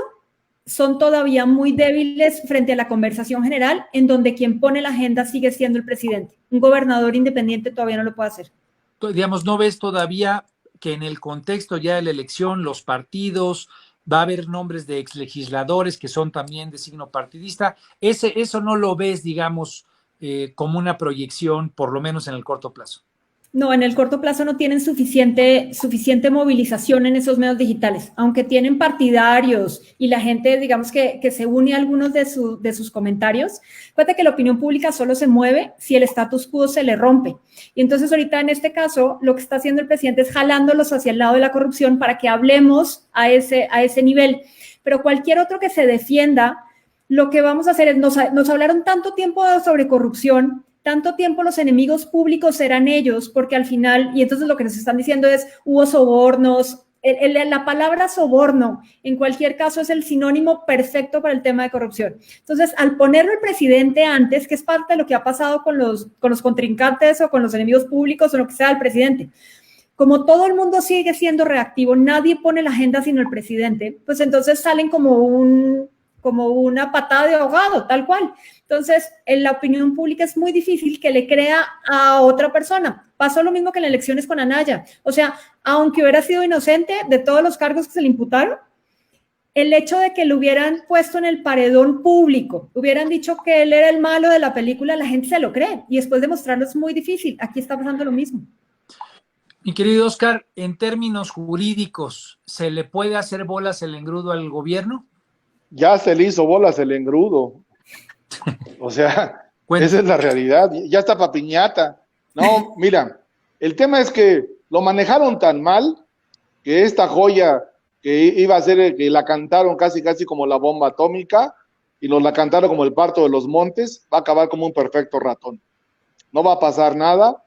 son todavía muy débiles frente a la conversación general, en donde quien pone la agenda sigue siendo el presidente. Un gobernador independiente todavía no lo puede hacer. Digamos, ¿no ves todavía que en el contexto ya de la elección, los partidos, va a haber nombres de exlegisladores que son también de signo partidista? Eso no lo ves, digamos, como una proyección, por lo menos en el corto plazo. No, en el corto plazo no tienen suficiente movilización en esos medios digitales, aunque tienen partidarios y la gente, digamos, que se une a algunos de sus comentarios. Fíjate que la opinión pública solo se mueve si el status quo se le rompe. Y entonces ahorita en este caso lo que está haciendo el presidente es jalándolos hacia el lado de la corrupción para que hablemos a ese nivel. Pero cualquier otro que se defienda, lo que vamos a hacer es, nos hablaron tanto tiempo sobre corrupción, tanto tiempo los enemigos públicos serán ellos, porque al final, y entonces lo que nos están diciendo es, hubo sobornos. La palabra soborno, en cualquier caso, es el sinónimo perfecto para el tema de corrupción. Entonces, al ponerlo el presidente antes, que es parte de lo que ha pasado con los contrincantes o con los enemigos públicos o lo que sea el presidente, como todo el mundo sigue siendo reactivo, nadie pone la agenda sino el presidente, pues entonces salen como una patada de ahogado, tal cual. Entonces, en la opinión pública es muy difícil que le crea a otra persona. Pasó lo mismo que en las elecciones con Anaya. O sea, aunque hubiera sido inocente de todos los cargos que se le imputaron, el hecho de que lo hubieran puesto en el paredón público, hubieran dicho que él era el malo de la película, la gente se lo cree, y después demostrarlo es muy difícil. Aquí está pasando lo mismo. Mi querido Oscar, en términos jurídicos, ¿se le puede hacer bolas el engrudo al gobierno? Ya se le hizo bolas el engrudo. O sea, esa es la realidad. Ya está pa' piñata. No, mira, el tema es que lo manejaron tan mal que esta joya que iba a ser, que la cantaron casi como la bomba atómica y nos la cantaron como el parto de los montes, va a acabar como un perfecto ratón. No va a pasar nada.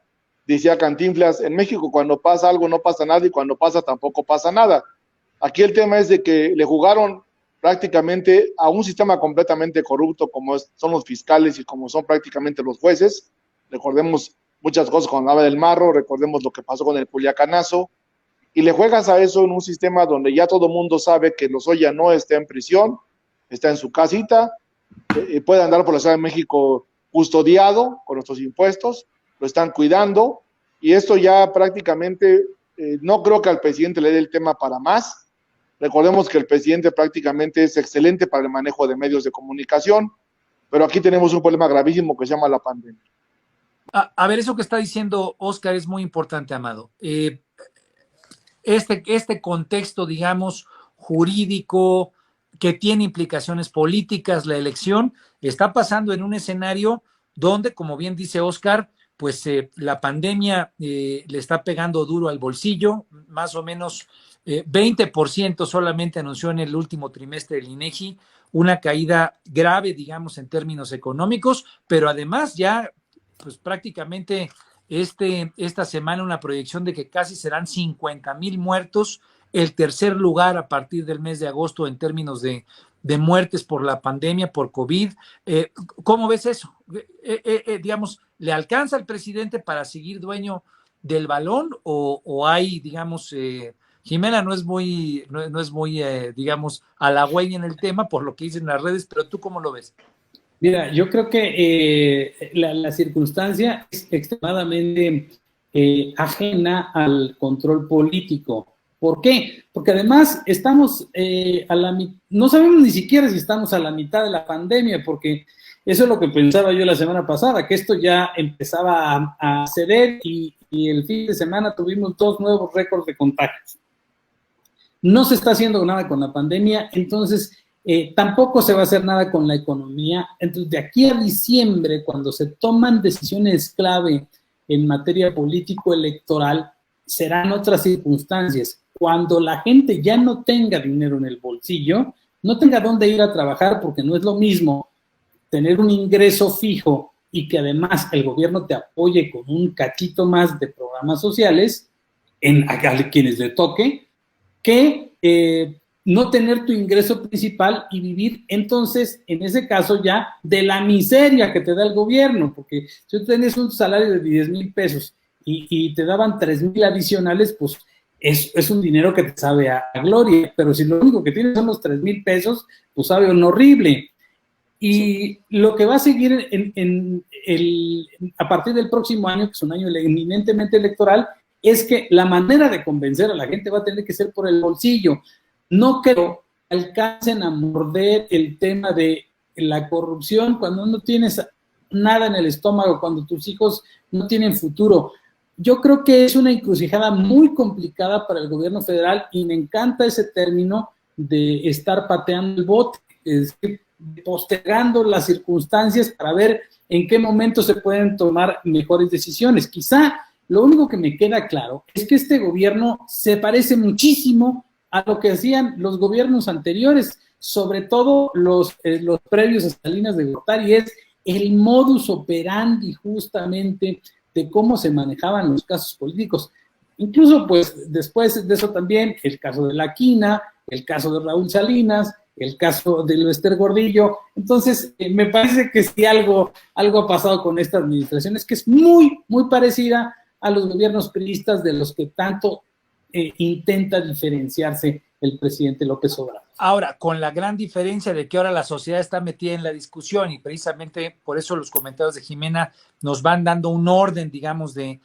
Decía Cantinflas, en México cuando pasa algo no pasa nada y cuando pasa tampoco pasa nada. Aquí el tema es de que le jugaron prácticamente a un sistema completamente corrupto como son los fiscales y como son prácticamente los jueces. Recordemos muchas cosas con Nava del Marro, recordemos lo que pasó con el Culiacanazo, y le juegas a eso en un sistema donde ya todo el mundo sabe que Lozoya no está en prisión, está en su casita, puede andar por la Ciudad de México custodiado con nuestros impuestos, lo están cuidando, y esto ya prácticamente, no creo que al presidente le dé el tema para más. Recordemos que el presidente prácticamente es excelente para el manejo de medios de comunicación, pero aquí tenemos un problema gravísimo que se llama la pandemia. A ver, eso que está diciendo Oscar es muy importante, Amado. Este contexto, digamos, jurídico, que tiene implicaciones políticas, la elección, está pasando en un escenario donde, como bien dice Oscar, pues la pandemia le está pegando duro al bolsillo, más o menos 20% solamente anunció en el último trimestre del INEGI, una caída grave, digamos, en términos económicos, pero además ya, pues prácticamente esta semana una proyección de que casi serán 50,000 muertos, el tercer lugar a partir del mes de agosto en términos de muertes por la pandemia, por COVID. ¿Cómo ves eso? Digamos, ¿le alcanza al presidente para seguir dueño del balón o hay, digamos, Jimena no es muy, digamos, halagüeña en el tema por lo que dicen las redes, pero tú cómo lo ves? Mira, yo creo que la circunstancia es extremadamente ajena al control político. ¿Por qué? Porque además estamos no sabemos ni siquiera si estamos a la mitad de la pandemia, porque eso es lo que pensaba yo la semana pasada, que esto ya empezaba a ceder y el fin de semana tuvimos 2 nuevos récords de contagios. No se está haciendo nada con la pandemia, entonces tampoco se va a hacer nada con la economía. Entonces, de aquí a diciembre, cuando se toman decisiones clave en materia político-electoral, serán otras circunstancias. Cuando la gente ya no tenga dinero en el bolsillo, no tenga dónde ir a trabajar, porque no es lo mismo tener un ingreso fijo y que además el gobierno te apoye con un cachito más de programas sociales a quienes le toque, que no tener tu ingreso principal y vivir entonces, en ese caso ya, de la miseria que te da el gobierno, porque si tú tienes un salario de 10,000 pesos y te daban 3,000 adicionales, pues es un dinero que te sabe a gloria, pero si lo único que tienes son los 3,000 pesos, pues sabe un horrible. Y lo que va a seguir a partir del próximo año, que es un año eminentemente electoral, es que la manera de convencer a la gente va a tener que ser por el bolsillo. No creo que alcancen a morder el tema de la corrupción cuando no tienes nada en el estómago, cuando tus hijos no tienen futuro. Yo creo que es una encrucijada muy complicada para el gobierno federal y me encanta ese término de estar pateando el bote, es decir, postergando las circunstancias para ver en qué momento se pueden tomar mejores decisiones. Quizá lo único que me queda claro es que este gobierno se parece muchísimo a lo que hacían los gobiernos anteriores, sobre todo los previos a Salinas de Gortari, es el modus operandi justamente de cómo se manejaban los casos políticos. Incluso, pues, después de eso también, el caso de La Quina, el caso de Raúl Salinas, el caso de Lester Gordillo. Entonces, me parece que sí algo ha pasado con esta administración, es que es muy, muy parecida a los gobiernos priistas de los que tanto intenta diferenciarse el presidente López Obrador. Ahora, con la gran diferencia de que ahora la sociedad está metida en la discusión y precisamente por eso los comentarios de Jimena nos van dando un orden, digamos, de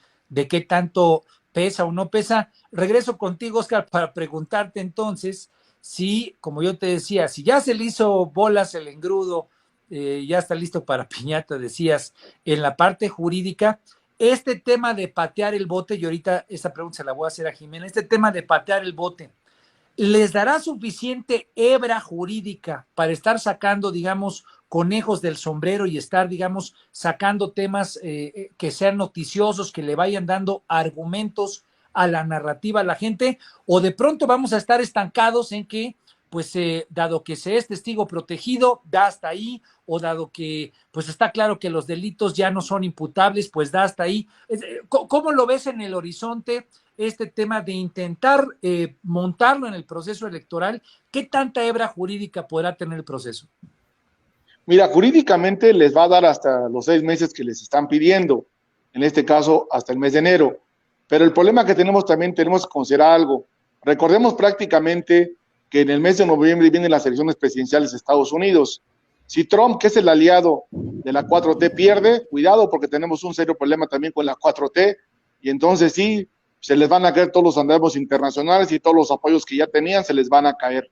qué tanto pesa o no pesa. Regreso contigo, Oscar, para preguntarte entonces si, como yo te decía, si ya se le hizo bolas el engrudo, ya está listo para piñata, decías, en la parte jurídica, este tema de patear el bote, y ahorita esta pregunta se la voy a hacer a Jimena, este tema de patear el bote, ¿les dará suficiente hebra jurídica para estar sacando, digamos, conejos del sombrero y estar, digamos, sacando temas que sean noticiosos, que le vayan dando argumentos a la narrativa a la gente? ¿O de pronto vamos a estar estancados en que, pues, dado que se es testigo protegido, da hasta ahí, o dado que, pues, está claro que los delitos ya no son imputables, pues da hasta ahí? ¿Cómo lo ves en el horizonte este tema de intentar montarlo en el proceso electoral? ¿Qué tanta hebra jurídica podrá tener el proceso? Mira, jurídicamente les va a dar hasta los 6 meses que les están pidiendo, en este caso hasta el mes de enero. Pero el problema que tenemos también, tenemos que considerar algo. Recordemos prácticamente que en el mes de noviembre vienen las elecciones presidenciales de Estados Unidos. Si Trump, que es el aliado de la 4T, pierde, cuidado, porque tenemos un serio problema también con la 4T, y entonces sí, se les van a caer todos los andamios internacionales y todos los apoyos que ya tenían se les van a caer.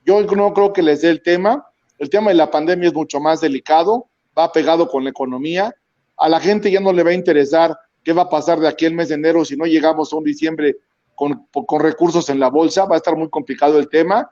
Yo no creo que les dé el tema de la pandemia es mucho más delicado, va pegado con la economía, a la gente ya no le va a interesar qué va a pasar de aquí al mes de enero si no llegamos a un diciembre con recursos en la bolsa, va a estar muy complicado el tema.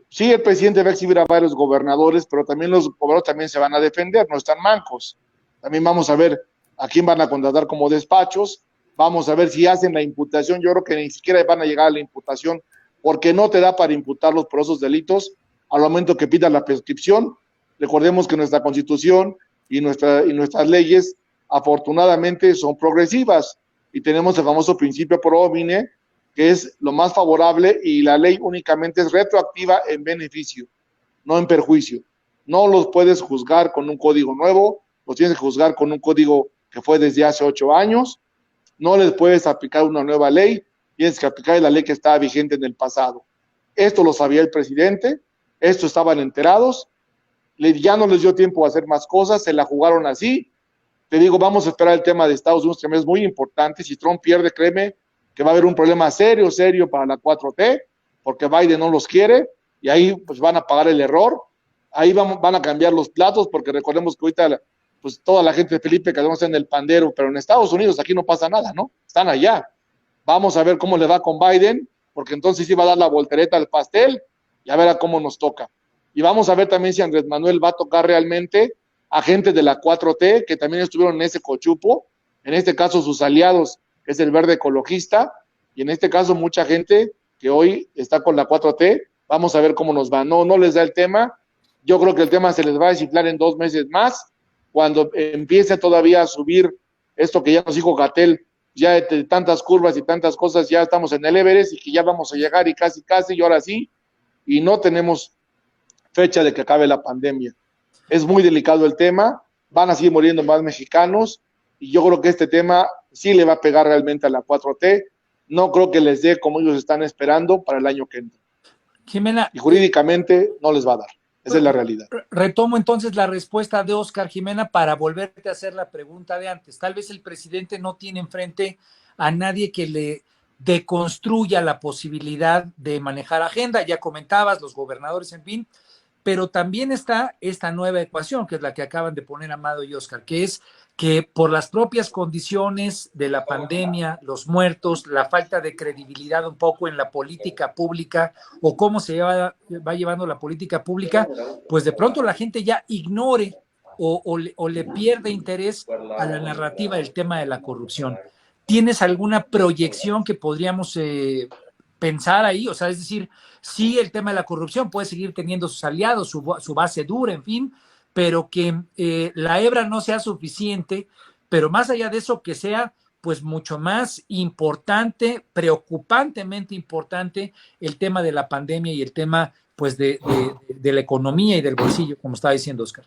Sí, el presidente va a exhibir a varios gobernadores, pero también los gobernadores también se van a defender, no están mancos. También vamos a ver a quién van a contratar como despachos, vamos a ver si hacen la imputación. Yo creo que ni siquiera van a llegar a la imputación, porque no te da para imputarlos por esos delitos al momento que pidan la prescripción. Recordemos que nuestra Constitución y nuestras leyes afortunadamente son progresivas y tenemos el famoso principio pro homine, que es lo más favorable, y la ley únicamente es retroactiva en beneficio, no en perjuicio. No los puedes juzgar con un código nuevo, los tienes que juzgar con un código que fue desde hace 8 años, no les puedes aplicar una nueva ley, tienes que aplicar la ley que estaba vigente en el pasado. Esto lo sabía el presidente, esto estaban enterados, ya no les dio tiempo a hacer más cosas, se la jugaron así. Te digo, vamos a esperar el tema de Estados Unidos, que es muy importante. Si Trump pierde, créeme que va a haber un problema serio para la 4T, porque Biden no los quiere, y ahí pues van a pagar el error, ahí van a cambiar los platos, porque recordemos que ahorita pues toda la gente de Felipe Calderón está en el pandero, pero en Estados Unidos aquí no pasa nada, ¿no? Están allá. Vamos a ver cómo le va con Biden, porque entonces sí va a dar la voltereta al pastel, y a ver a cómo nos toca. Y vamos a ver también si Andrés Manuel va a tocar realmente a gente de la 4T, que también estuvieron en ese cochupo, en este caso sus aliados, que es el Verde Ecologista, y en este caso mucha gente que hoy está con la 4T. Vamos a ver cómo nos va. No les da el tema. Yo creo que el tema se les va a desinflar en 2 meses más, cuando empiece todavía a subir esto que ya nos dijo Gatell, ya de tantas curvas y tantas cosas, ya estamos en el Everest y que ya vamos a llegar y casi, y ahora sí, y no tenemos fecha de que acabe la pandemia. Es muy delicado el tema, van a seguir muriendo más mexicanos, y yo creo que este tema sí le va a pegar realmente a la 4T, no creo que les dé como ellos están esperando para el año que entra. Jimena, y jurídicamente no les va a dar, esa es la realidad. Retomo entonces la respuesta de Oscar, Jimena, para volverte a hacer la pregunta de antes. Tal vez el presidente no tiene enfrente a nadie que le deconstruya la posibilidad de manejar agenda, ya comentabas, los gobernadores, en fin, pero también está esta nueva ecuación, que es la que acaban de poner Amado y Oscar, que es que por las propias condiciones de la pandemia, los muertos, la falta de credibilidad un poco en la política pública o cómo se va llevando la política pública, pues de pronto la gente ya ignore o le pierde interés a la narrativa del tema de la corrupción. ¿Tienes alguna proyección que podríamos pensar ahí? O sea, es decir, sí, el tema de la corrupción puede seguir teniendo sus aliados, su base dura, en fin, pero que la hebra no sea suficiente, pero más allá de eso, que sea pues mucho más importante, preocupantemente importante, el tema de la pandemia y el tema pues de la economía y del bolsillo, como estaba diciendo Oscar.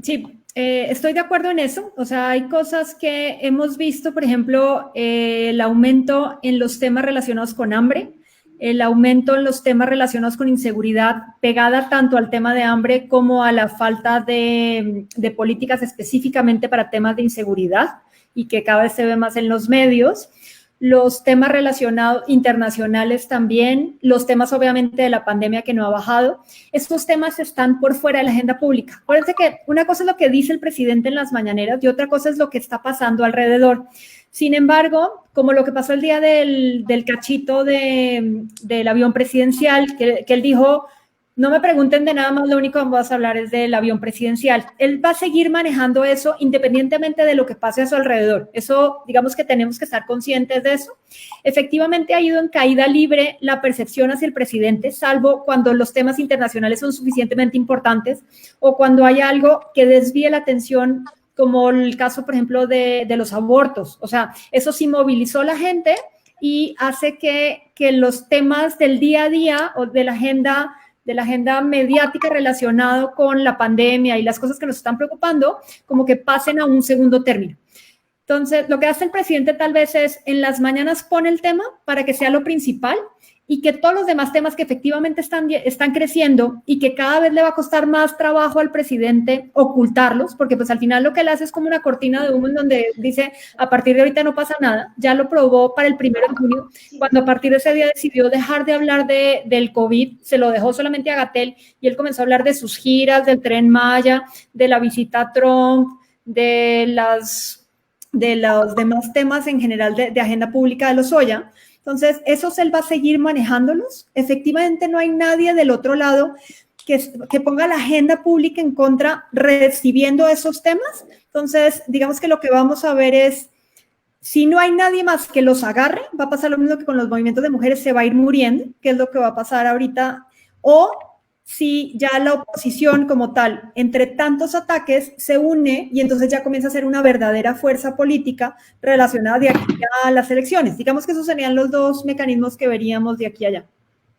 Sí, estoy de acuerdo en eso. O sea, hay cosas que hemos visto, por ejemplo, el aumento en los temas relacionados con hambre, el aumento en los temas relacionados con inseguridad, pegada tanto al tema de hambre como a la falta de políticas específicamente para temas de inseguridad y que cada vez se ve más en los medios. los temas relacionados internacionales también, los temas obviamente de la pandemia que no ha bajado. Estos temas están por fuera de la agenda pública. Acuérdense que una cosa es lo que dice el presidente en las mañaneras y otra cosa es lo que está pasando alrededor. Sin embargo, como lo que pasó el día del cachito del avión presidencial, que él dijo, no me pregunten de nada más, lo único que vamos a hablar es del avión presidencial. Él va a seguir manejando eso independientemente de lo que pase a su alrededor. Eso, digamos que tenemos que estar conscientes de eso. Efectivamente ha ido en caída libre la percepción hacia el presidente, salvo cuando los temas internacionales son suficientemente importantes o cuando hay algo que desvíe la atención, como el caso, por ejemplo, de los abortos. O sea, eso sí movilizó a la gente y hace que los temas del día a día o de la agenda mediática relacionado con la pandemia y las cosas que nos están preocupando, como que pasen a un segundo término. Entonces, lo que hace el presidente tal vez es, en las mañanas pone el tema para que sea lo principal y que todos los demás temas que efectivamente están creciendo y que cada vez le va a costar más trabajo al presidente ocultarlos, porque pues al final lo que él hace es como una cortina de humo en donde dice, a partir de ahorita no pasa nada. Ya lo probó para el 1 de junio, cuando a partir de ese día decidió dejar de hablar del COVID, se lo dejó solamente a Gatell y él comenzó a hablar de sus giras, del Tren Maya, de la visita a Trump, de los demás temas en general de agenda pública de Lozoya. Entonces, esos él va a seguir manejándolos. Efectivamente, no hay nadie del otro lado que ponga la agenda pública en contra recibiendo esos temas. Entonces, digamos que lo que vamos a ver es, si no hay nadie más que los agarre, va a pasar lo mismo que con los movimientos de mujeres, se va a ir muriendo, que es lo que va a pasar ahorita, o si ya la oposición como tal, entre tantos ataques, se une y entonces ya comienza a ser una verdadera fuerza política relacionada de aquí a las elecciones. Digamos que esos serían los dos mecanismos que veríamos de aquí a allá.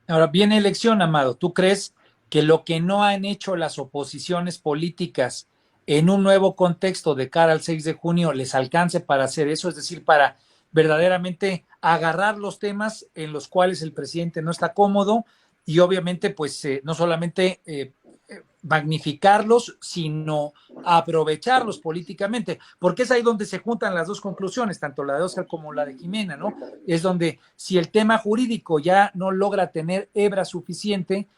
Ahora, viene elección, Amado. ¿Tú crees que lo que no han hecho las oposiciones políticas en un nuevo contexto de cara al 6 de junio les alcance para hacer eso? Es decir, para verdaderamente agarrar los temas en los cuales el presidente no está cómodo y obviamente pues no solamente magnificarlos, sino aprovecharlos políticamente, porque es ahí donde se juntan las dos conclusiones, tanto la de Óscar como la de Jimena, ¿no? Es donde si el tema jurídico ya no logra tener hebra suficiente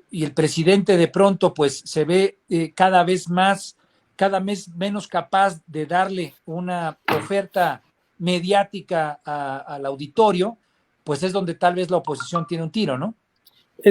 y el presidente de pronto pues se ve cada vez menos capaz de darle una oferta mediática al auditorio, pues es donde tal vez la oposición tiene un tiro, ¿no?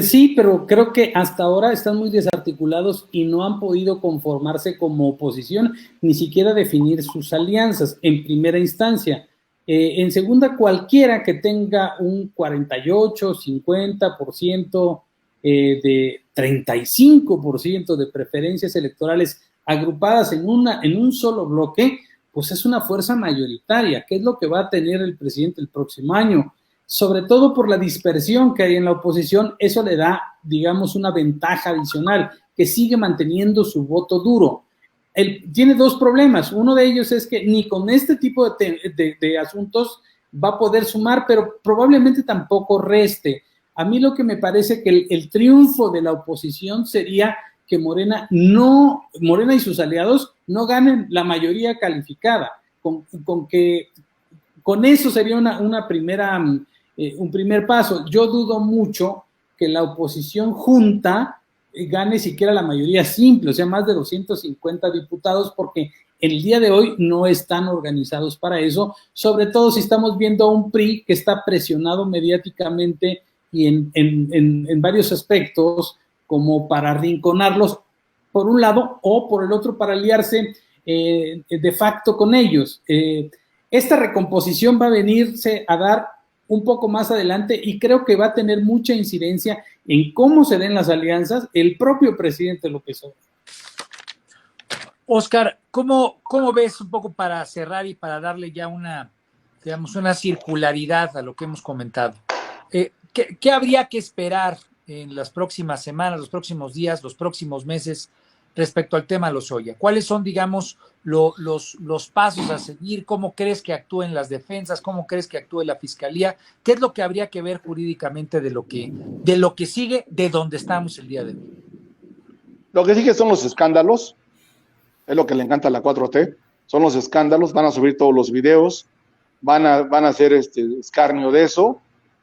Sí, pero creo que hasta ahora están muy desarticulados y no han podido conformarse como oposición, ni siquiera definir sus alianzas en primera instancia. En segunda, cualquiera que tenga un 48, 50%, de 35% de preferencias electorales agrupadas en un solo bloque, pues es una fuerza mayoritaria, que es lo que va a tener el presidente el próximo año. Sobre todo por la dispersión que hay en la oposición, eso le da, digamos, una ventaja adicional, que sigue manteniendo su voto duro. Él tiene dos problemas. Uno de ellos es que ni con este tipo de asuntos va a poder sumar, pero probablemente tampoco reste. A mí lo que me parece que el triunfo de la oposición sería que Morena y sus aliados no ganen la mayoría calificada, con eso sería un primer paso. Yo dudo mucho que la oposición junta gane siquiera la mayoría simple, o sea, más de 250 diputados, porque el día de hoy no están organizados para eso, sobre todo si estamos viendo a un PRI que está presionado mediáticamente y en varios aspectos como para arrinconarlos por un lado o por el otro para aliarse de facto con ellos. Esta recomposición va a venirse a dar un poco más adelante y creo que va a tener mucha incidencia en cómo se den las alianzas el propio presidente López Obrador. Óscar, ¿cómo ves un poco para cerrar y para darle ya una circularidad a lo que hemos comentado? ¿Qué habría que esperar en las próximas semanas, los próximos días, los próximos meses respecto al tema Lozoya? ¿Cuáles son, digamos, los pasos a seguir? ¿Cómo crees que actúen las defensas? ¿Cómo crees que actúe la fiscalía? ¿Qué es lo que habría que ver jurídicamente de lo que sigue, de donde estamos el día de hoy? Lo que sigue son los escándalos, es lo que le encanta a la 4T, son los escándalos, van a subir todos los videos, van a hacer escarnio de eso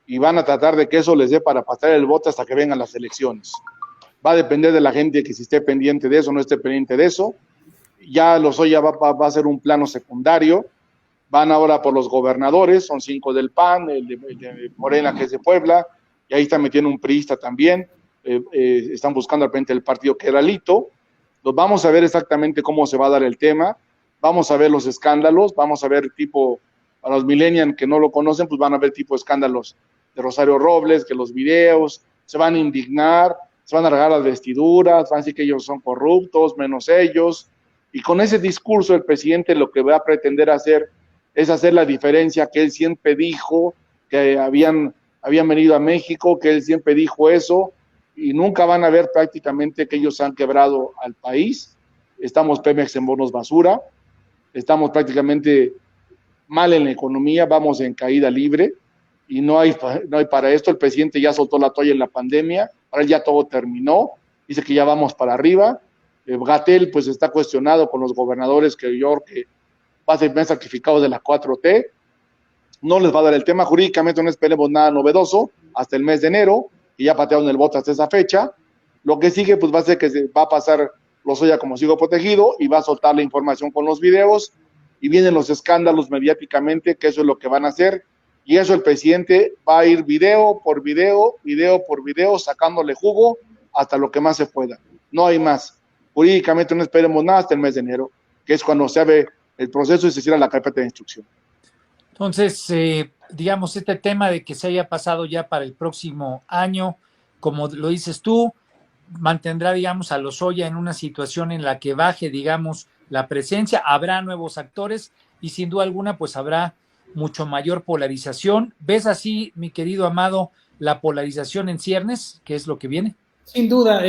y van a tratar de que eso les dé para pasar el voto hasta que vengan las elecciones. Va a depender de la gente que si esté pendiente de eso o no esté pendiente de eso. Ya Lozoya va a hacer un plano secundario. Van ahora por los gobernadores, son 5 del PAN, el de Morena, que es de Puebla, y ahí está metiendo un priista también. Están buscando al frente del partido que era Lito. Los vamos a ver exactamente cómo se va a dar el tema. Vamos a ver los escándalos, vamos a ver tipo, a los millennials que no lo conocen, pues van a ver tipo escándalos de Rosario Robles, que los videos, se van a indignar, se van a regar las vestiduras, van a decir que ellos son corruptos, menos ellos, y con ese discurso el presidente lo que va a pretender hacer es hacer la diferencia que él siempre dijo, que habían venido a México, que él siempre dijo eso, y nunca van a ver prácticamente que ellos han quebrado al país. Estamos Pemex en bonos basura, estamos prácticamente mal en la economía, vamos en caída libre, y no hay para esto. El presidente ya soltó la toalla en la pandemia, ahora ya todo terminó, dice que ya vamos para arriba. Gatell pues está cuestionado con los gobernadores que va a ser bien certificado de la 4T, no les va a dar el tema, jurídicamente no esperemos nada novedoso hasta el mes de enero, y ya patearon el voto hasta esa fecha. Lo que sigue pues va a ser que se va a pasar Lozoya como sigo protegido y va a soltar la información con los videos, y vienen los escándalos mediáticamente, que eso es lo que van a hacer, y eso el presidente va a ir video por video, sacándole jugo hasta lo que más se pueda. No hay más. Jurídicamente no esperemos nada hasta el mes de enero, que es cuando se abre el proceso y se cierra la carpeta de instrucción. Entonces, digamos, este tema de que se haya pasado ya para el próximo año, como lo dices tú, mantendrá, digamos, a Lozoya en una situación en la que baje, digamos, la presencia, habrá nuevos actores y sin duda alguna, pues habrá mucho mayor polarización. ¿Ves así, mi querido Amado, la polarización en ciernes, que es lo que viene? Sin duda,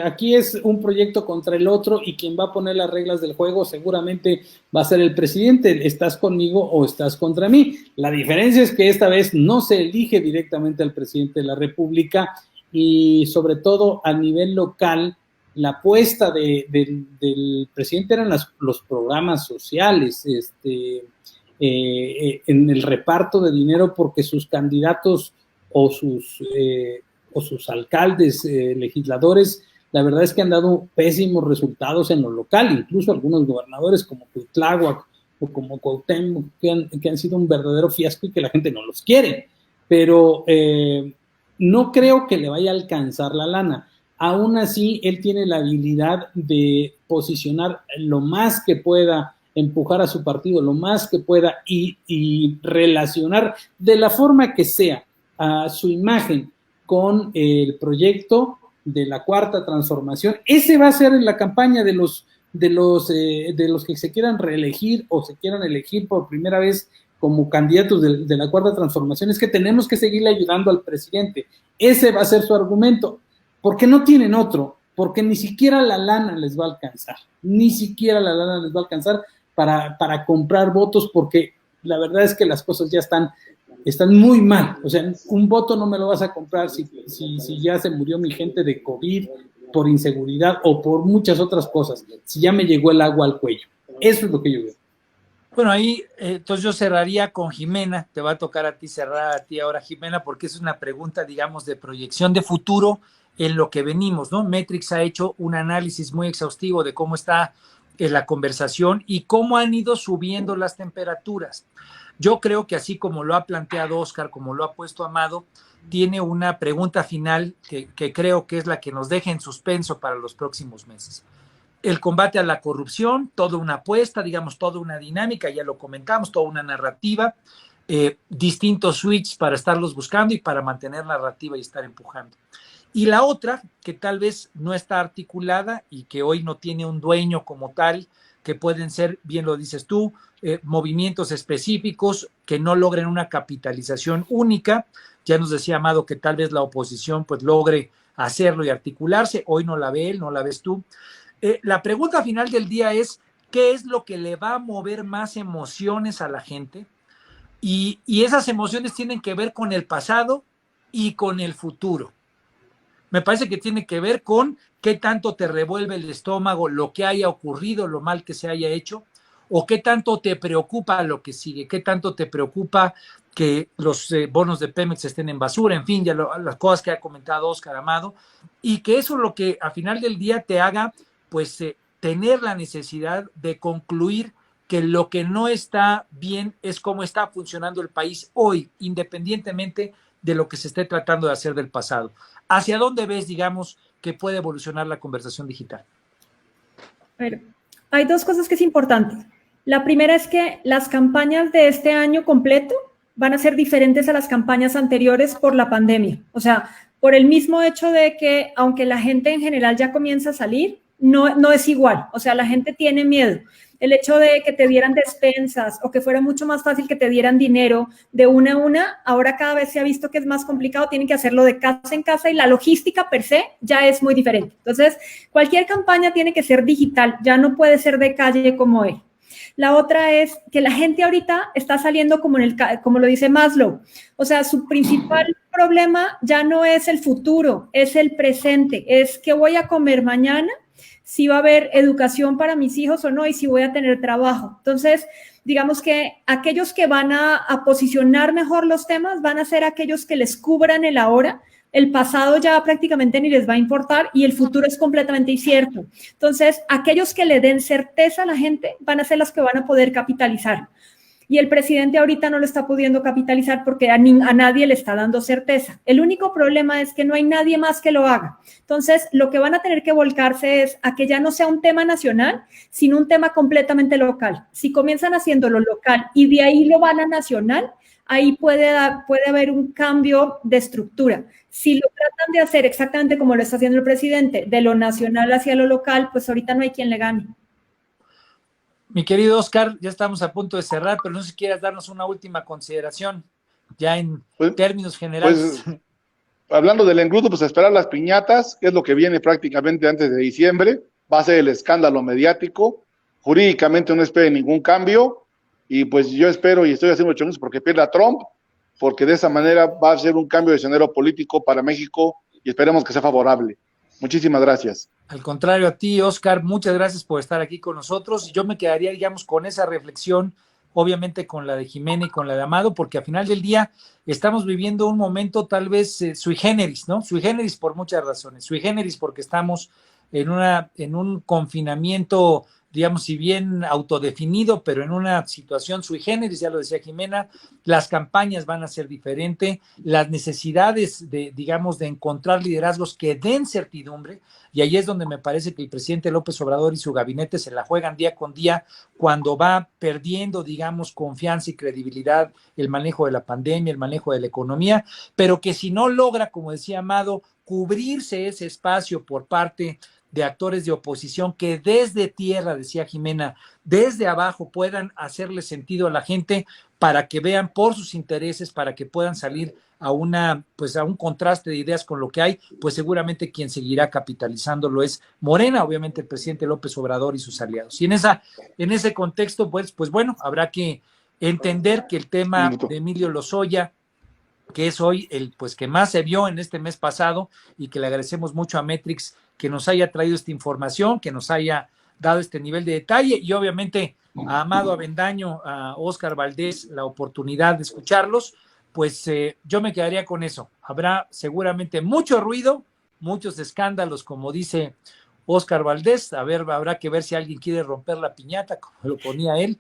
aquí es un proyecto contra el otro y quien va a poner las reglas del juego seguramente va a ser el presidente. ¿Estás conmigo o estás contra mí? La diferencia es que esta vez no se elige directamente al presidente de la República y sobre todo a nivel local, la apuesta del presidente eran los programas sociales, en el reparto de dinero, porque sus candidatos o sus alcaldes, legisladores, la verdad es que han dado pésimos resultados en lo local, incluso algunos gobernadores como Cuitláhuac o como Cuauhtémoc, que han sido un verdadero fiasco y que la gente no los quiere, pero no creo que le vaya a alcanzar la lana. Aún así, él tiene la habilidad de posicionar lo más que pueda, empujar a su partido lo más que pueda y relacionar de la forma que sea a su imagen con el proyecto de la Cuarta Transformación. Ese va a ser la campaña de los que se quieran reelegir o se quieran elegir por primera vez como candidatos de la Cuarta Transformación, es que tenemos que seguirle ayudando al presidente. Ese va a ser su argumento, porque no tienen otro, porque ni siquiera la lana les va a alcanzar, para comprar votos, porque la verdad es que las cosas ya están muy mal. O sea, un voto no me lo vas a comprar si ya se murió mi gente de COVID, por inseguridad o por muchas otras cosas, si ya me llegó el agua al cuello. Eso es lo que yo veo. Bueno, ahí entonces yo cerraría con Jimena, te va a tocar a ti cerrar a ti ahora, Jimena, porque es una pregunta, digamos, de proyección de futuro en lo que venimos, ¿no? Metrix ha hecho un análisis muy exhaustivo de cómo está la conversación y cómo han ido subiendo las temperaturas. Yo creo que así como lo ha planteado Oscar, como lo ha puesto Amado, tiene una pregunta final que creo que es la que nos deja en suspenso para los próximos meses. El combate a la corrupción, toda una apuesta, digamos, toda una dinámica, ya lo comentamos, toda una narrativa, distintos switches para estarlos buscando y para mantener narrativa y estar empujando. Y la otra, que tal vez no está articulada y que hoy no tiene un dueño como tal, que pueden ser, bien lo dices tú, movimientos específicos que no logren una capitalización única. Ya nos decía Amado que tal vez la oposición pues logre hacerlo y articularse. Hoy no la ve él, no la ves tú. La pregunta final del día es, ¿qué es lo que le va a mover más emociones a la gente? Y esas emociones tienen que ver con el pasado y con el futuro. Me parece que tiene que ver con qué tanto te revuelve el estómago, lo que haya ocurrido, lo mal que se haya hecho, ¿O qué tanto te preocupa lo que sigue? ¿Qué tanto te preocupa que los bonos de Pemex estén en basura? En fin, ya las cosas que ha comentado Óscar Amado, y que eso es lo que al final del día te haga, pues, tener la necesidad de concluir que lo que no está bien es cómo está funcionando el país hoy, independientemente de lo que se esté tratando de hacer del pasado. ¿Hacia dónde ves, digamos, que puede evolucionar la conversación digital? Pero hay dos cosas que es importante. La primera es que las campañas de este año completo van a ser diferentes a las campañas anteriores por la pandemia. O sea, por el mismo hecho de que, aunque la gente en general ya comienza a salir, no es igual. O sea, la gente tiene miedo. El hecho de que te dieran despensas o que fuera mucho más fácil que te dieran dinero de una a una, ahora cada vez se ha visto que es más complicado, tienen que hacerlo de casa en casa y la logística per se ya es muy diferente. Entonces, cualquier campaña tiene que ser digital, ya no puede ser de calle como es. La otra es que la gente ahorita está saliendo como lo dice Maslow. O sea, su principal problema ya no es el futuro, es el presente, es qué voy a comer mañana, si va a haber educación para mis hijos o no, y si voy a tener trabajo. Entonces, digamos que aquellos que van a posicionar mejor los temas van a ser aquellos que les cubran el ahora. El pasado ya prácticamente ni les va a importar y el futuro es completamente incierto. Entonces, aquellos que le den certeza a la gente van a ser los que van a poder capitalizar. Y el presidente ahorita no lo está pudiendo capitalizar porque a nadie le está dando certeza. El único problema es que no hay nadie más que lo haga. Entonces, lo que van a tener que volcarse es a que ya no sea un tema nacional, sino un tema completamente local. Si comienzan haciéndolo local y de ahí lo van a nacional, ahí puede haber un cambio de estructura. Si lo tratan de hacer exactamente como lo está haciendo el presidente, de lo nacional hacia lo local, pues ahorita no hay quien le gane. Mi querido Óscar, ya estamos a punto de cerrar, pero no sé si quieras darnos una última consideración, ya en términos generales. Pues, hablando del engrudo, pues esperar las piñatas, que es lo que viene prácticamente antes de diciembre, va a ser el escándalo mediático, jurídicamente no espere ningún cambio, y pues yo espero y estoy haciendo mucho porque pierda Trump, porque de esa manera va a ser un cambio de escenario político para México y esperemos que sea favorable. Muchísimas gracias. Al contrario, a ti, Óscar, muchas gracias por estar aquí con nosotros. Yo me quedaría, digamos, con esa reflexión, obviamente con la de Jimena y con la de Amado, porque al final del día estamos viviendo un momento tal vez sui generis, ¿no? Sui generis por muchas razones. Sui generis porque estamos en un confinamiento, digamos, si bien autodefinido, pero en una situación sui generis, ya lo decía Jimena, las campañas van a ser diferentes, las necesidades digamos, de encontrar liderazgos que den certidumbre, y ahí es donde me parece que el presidente López Obrador y su gabinete se la juegan día con día, cuando va perdiendo, digamos, confianza y credibilidad el manejo de la pandemia, el manejo de la economía, pero que si no logra, como decía Amado, cubrirse ese espacio por parte de actores de oposición que desde tierra, decía Jimena, desde abajo puedan hacerle sentido a la gente para que vean por sus intereses, para que puedan salir a un contraste de ideas con lo que hay, pues seguramente quien seguirá capitalizándolo es Morena, obviamente el presidente López Obrador y sus aliados. Y en ese contexto, pues bueno, habrá que entender que el tema de Emilio Lozoya, que es hoy el pues que más se vio en este mes pasado, y que le agradecemos mucho a Metrix que nos haya traído esta información, que nos haya dado este nivel de detalle, y obviamente a Amado Avendaño, a Óscar Valdés, la oportunidad de escucharlos, pues yo me quedaría con eso. Habrá seguramente mucho ruido, muchos escándalos, como dice Óscar Valdés, habrá que ver si alguien quiere romper la piñata, como lo ponía él,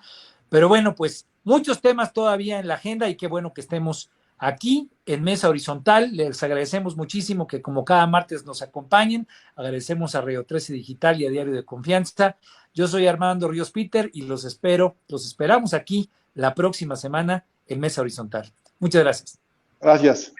pero bueno, pues muchos temas todavía en la agenda, y qué bueno que estemos aquí en Mesa Horizontal. Les agradecemos muchísimo que como cada martes nos acompañen. Agradecemos a Radio 13 Digital y a Diario de Confianza. Yo soy Armando Ríos Peter y los esperamos aquí la próxima semana en Mesa Horizontal. Muchas gracias. Gracias.